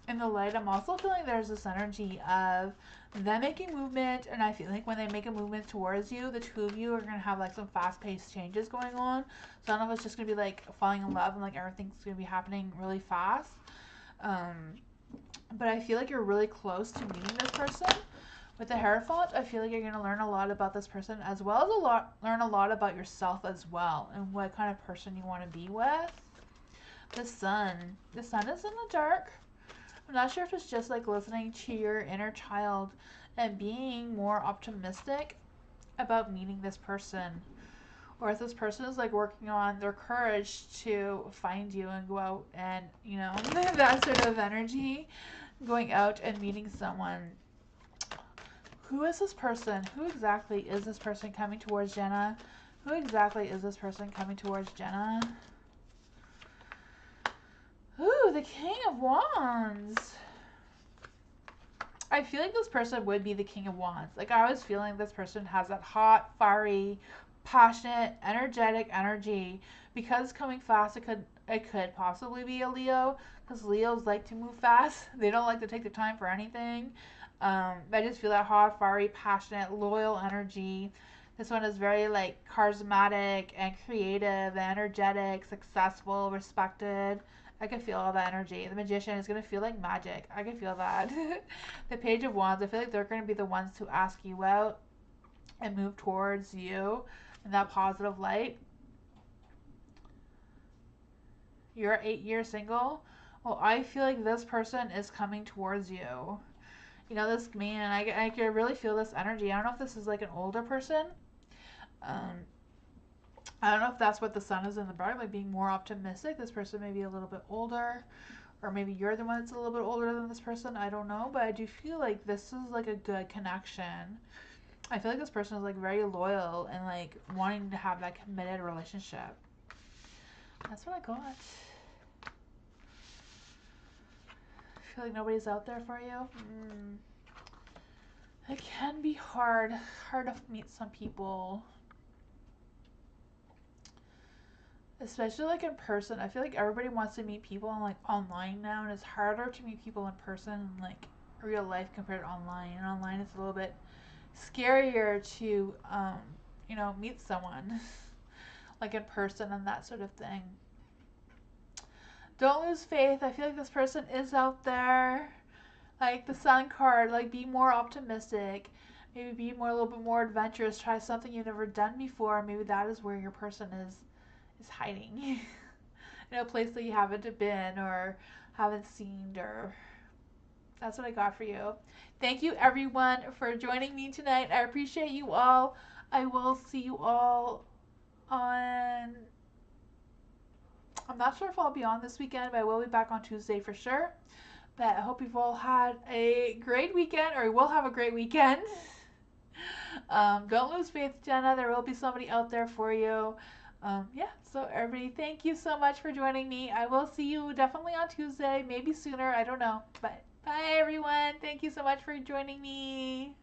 in the light, I'm also feeling there's this energy of them making movement, and I feel like when they make a movement towards you, the two of you are gonna have like some fast-paced changes going on. So I don't know if it's just gonna be like falling in love and like everything's gonna be happening really fast. But I feel like you're really close to meeting this person. With the Hierophant, I feel like you're gonna learn a lot about this person, as well as learn a lot about yourself as well, and what kind of person you want to be with. The Sun is in the dark. I'm not sure if it's just like listening to your inner child and being more optimistic about meeting this person, or if this person is like working on their courage to find you and go out and, you know, that sort of energy, going out and meeting someone. Who is this person? Who exactly is this person coming towards Jenna? Who exactly is this person coming towards Jenna? Ooh, the King of Wands. I feel like this person would be the King of Wands. Like, I was feeling this person has that hot, fiery, passionate, energetic energy. Because coming fast, it could possibly be a Leo, because Leos like to move fast. They don't like to take the time for anything. I just feel that hot, fiery, passionate, loyal energy. This one is very like charismatic and creative, and energetic, successful, respected. I can feel all that energy. The Magician is going to feel like magic. I can feel that. The Page of Wands, I feel like they're going to be the ones to ask you out and move towards you in that positive light. You're 8 years single. Well, I feel like this person is coming towards you. You know, this man, I can really feel this energy. I don't know if this is like an older person. I don't know if that's what the Sun is in the dark, like being more optimistic. This person may be a little bit older, or maybe you're the one that's a little bit older than this person. I don't know, but I do feel like this is like a good connection. I feel like this person is like very loyal and like wanting to have that committed relationship. That's what I got. I feel like nobody's out there for you. It can be hard to meet some people, especially like in person. I feel like everybody wants to meet people on like online now, and it's harder to meet people in person in like real life compared to online. And online it's a little bit scarier to you know, meet someone like in person and that sort of thing. Don't lose faith. I feel like this person is out there. Like the Sun card, like be more optimistic. Maybe be more, a little bit more adventurous. Try something you've never done before. Maybe that is where your person is hiding. In a place that you haven't been or haven't seen, or that's what I got for you. Thank you everyone for joining me tonight. I appreciate you all. I will see you all on, I'm not sure if I'll be on this weekend, but I will be back on Tuesday for sure. But I hope you've all had a great weekend, or will have a great weekend. Don't lose faith, Jenna. There will be somebody out there for you. Yeah, so everybody, thank you so much for joining me. I will see you definitely on Tuesday, maybe sooner, I don't know. But bye, everyone. Thank you so much for joining me.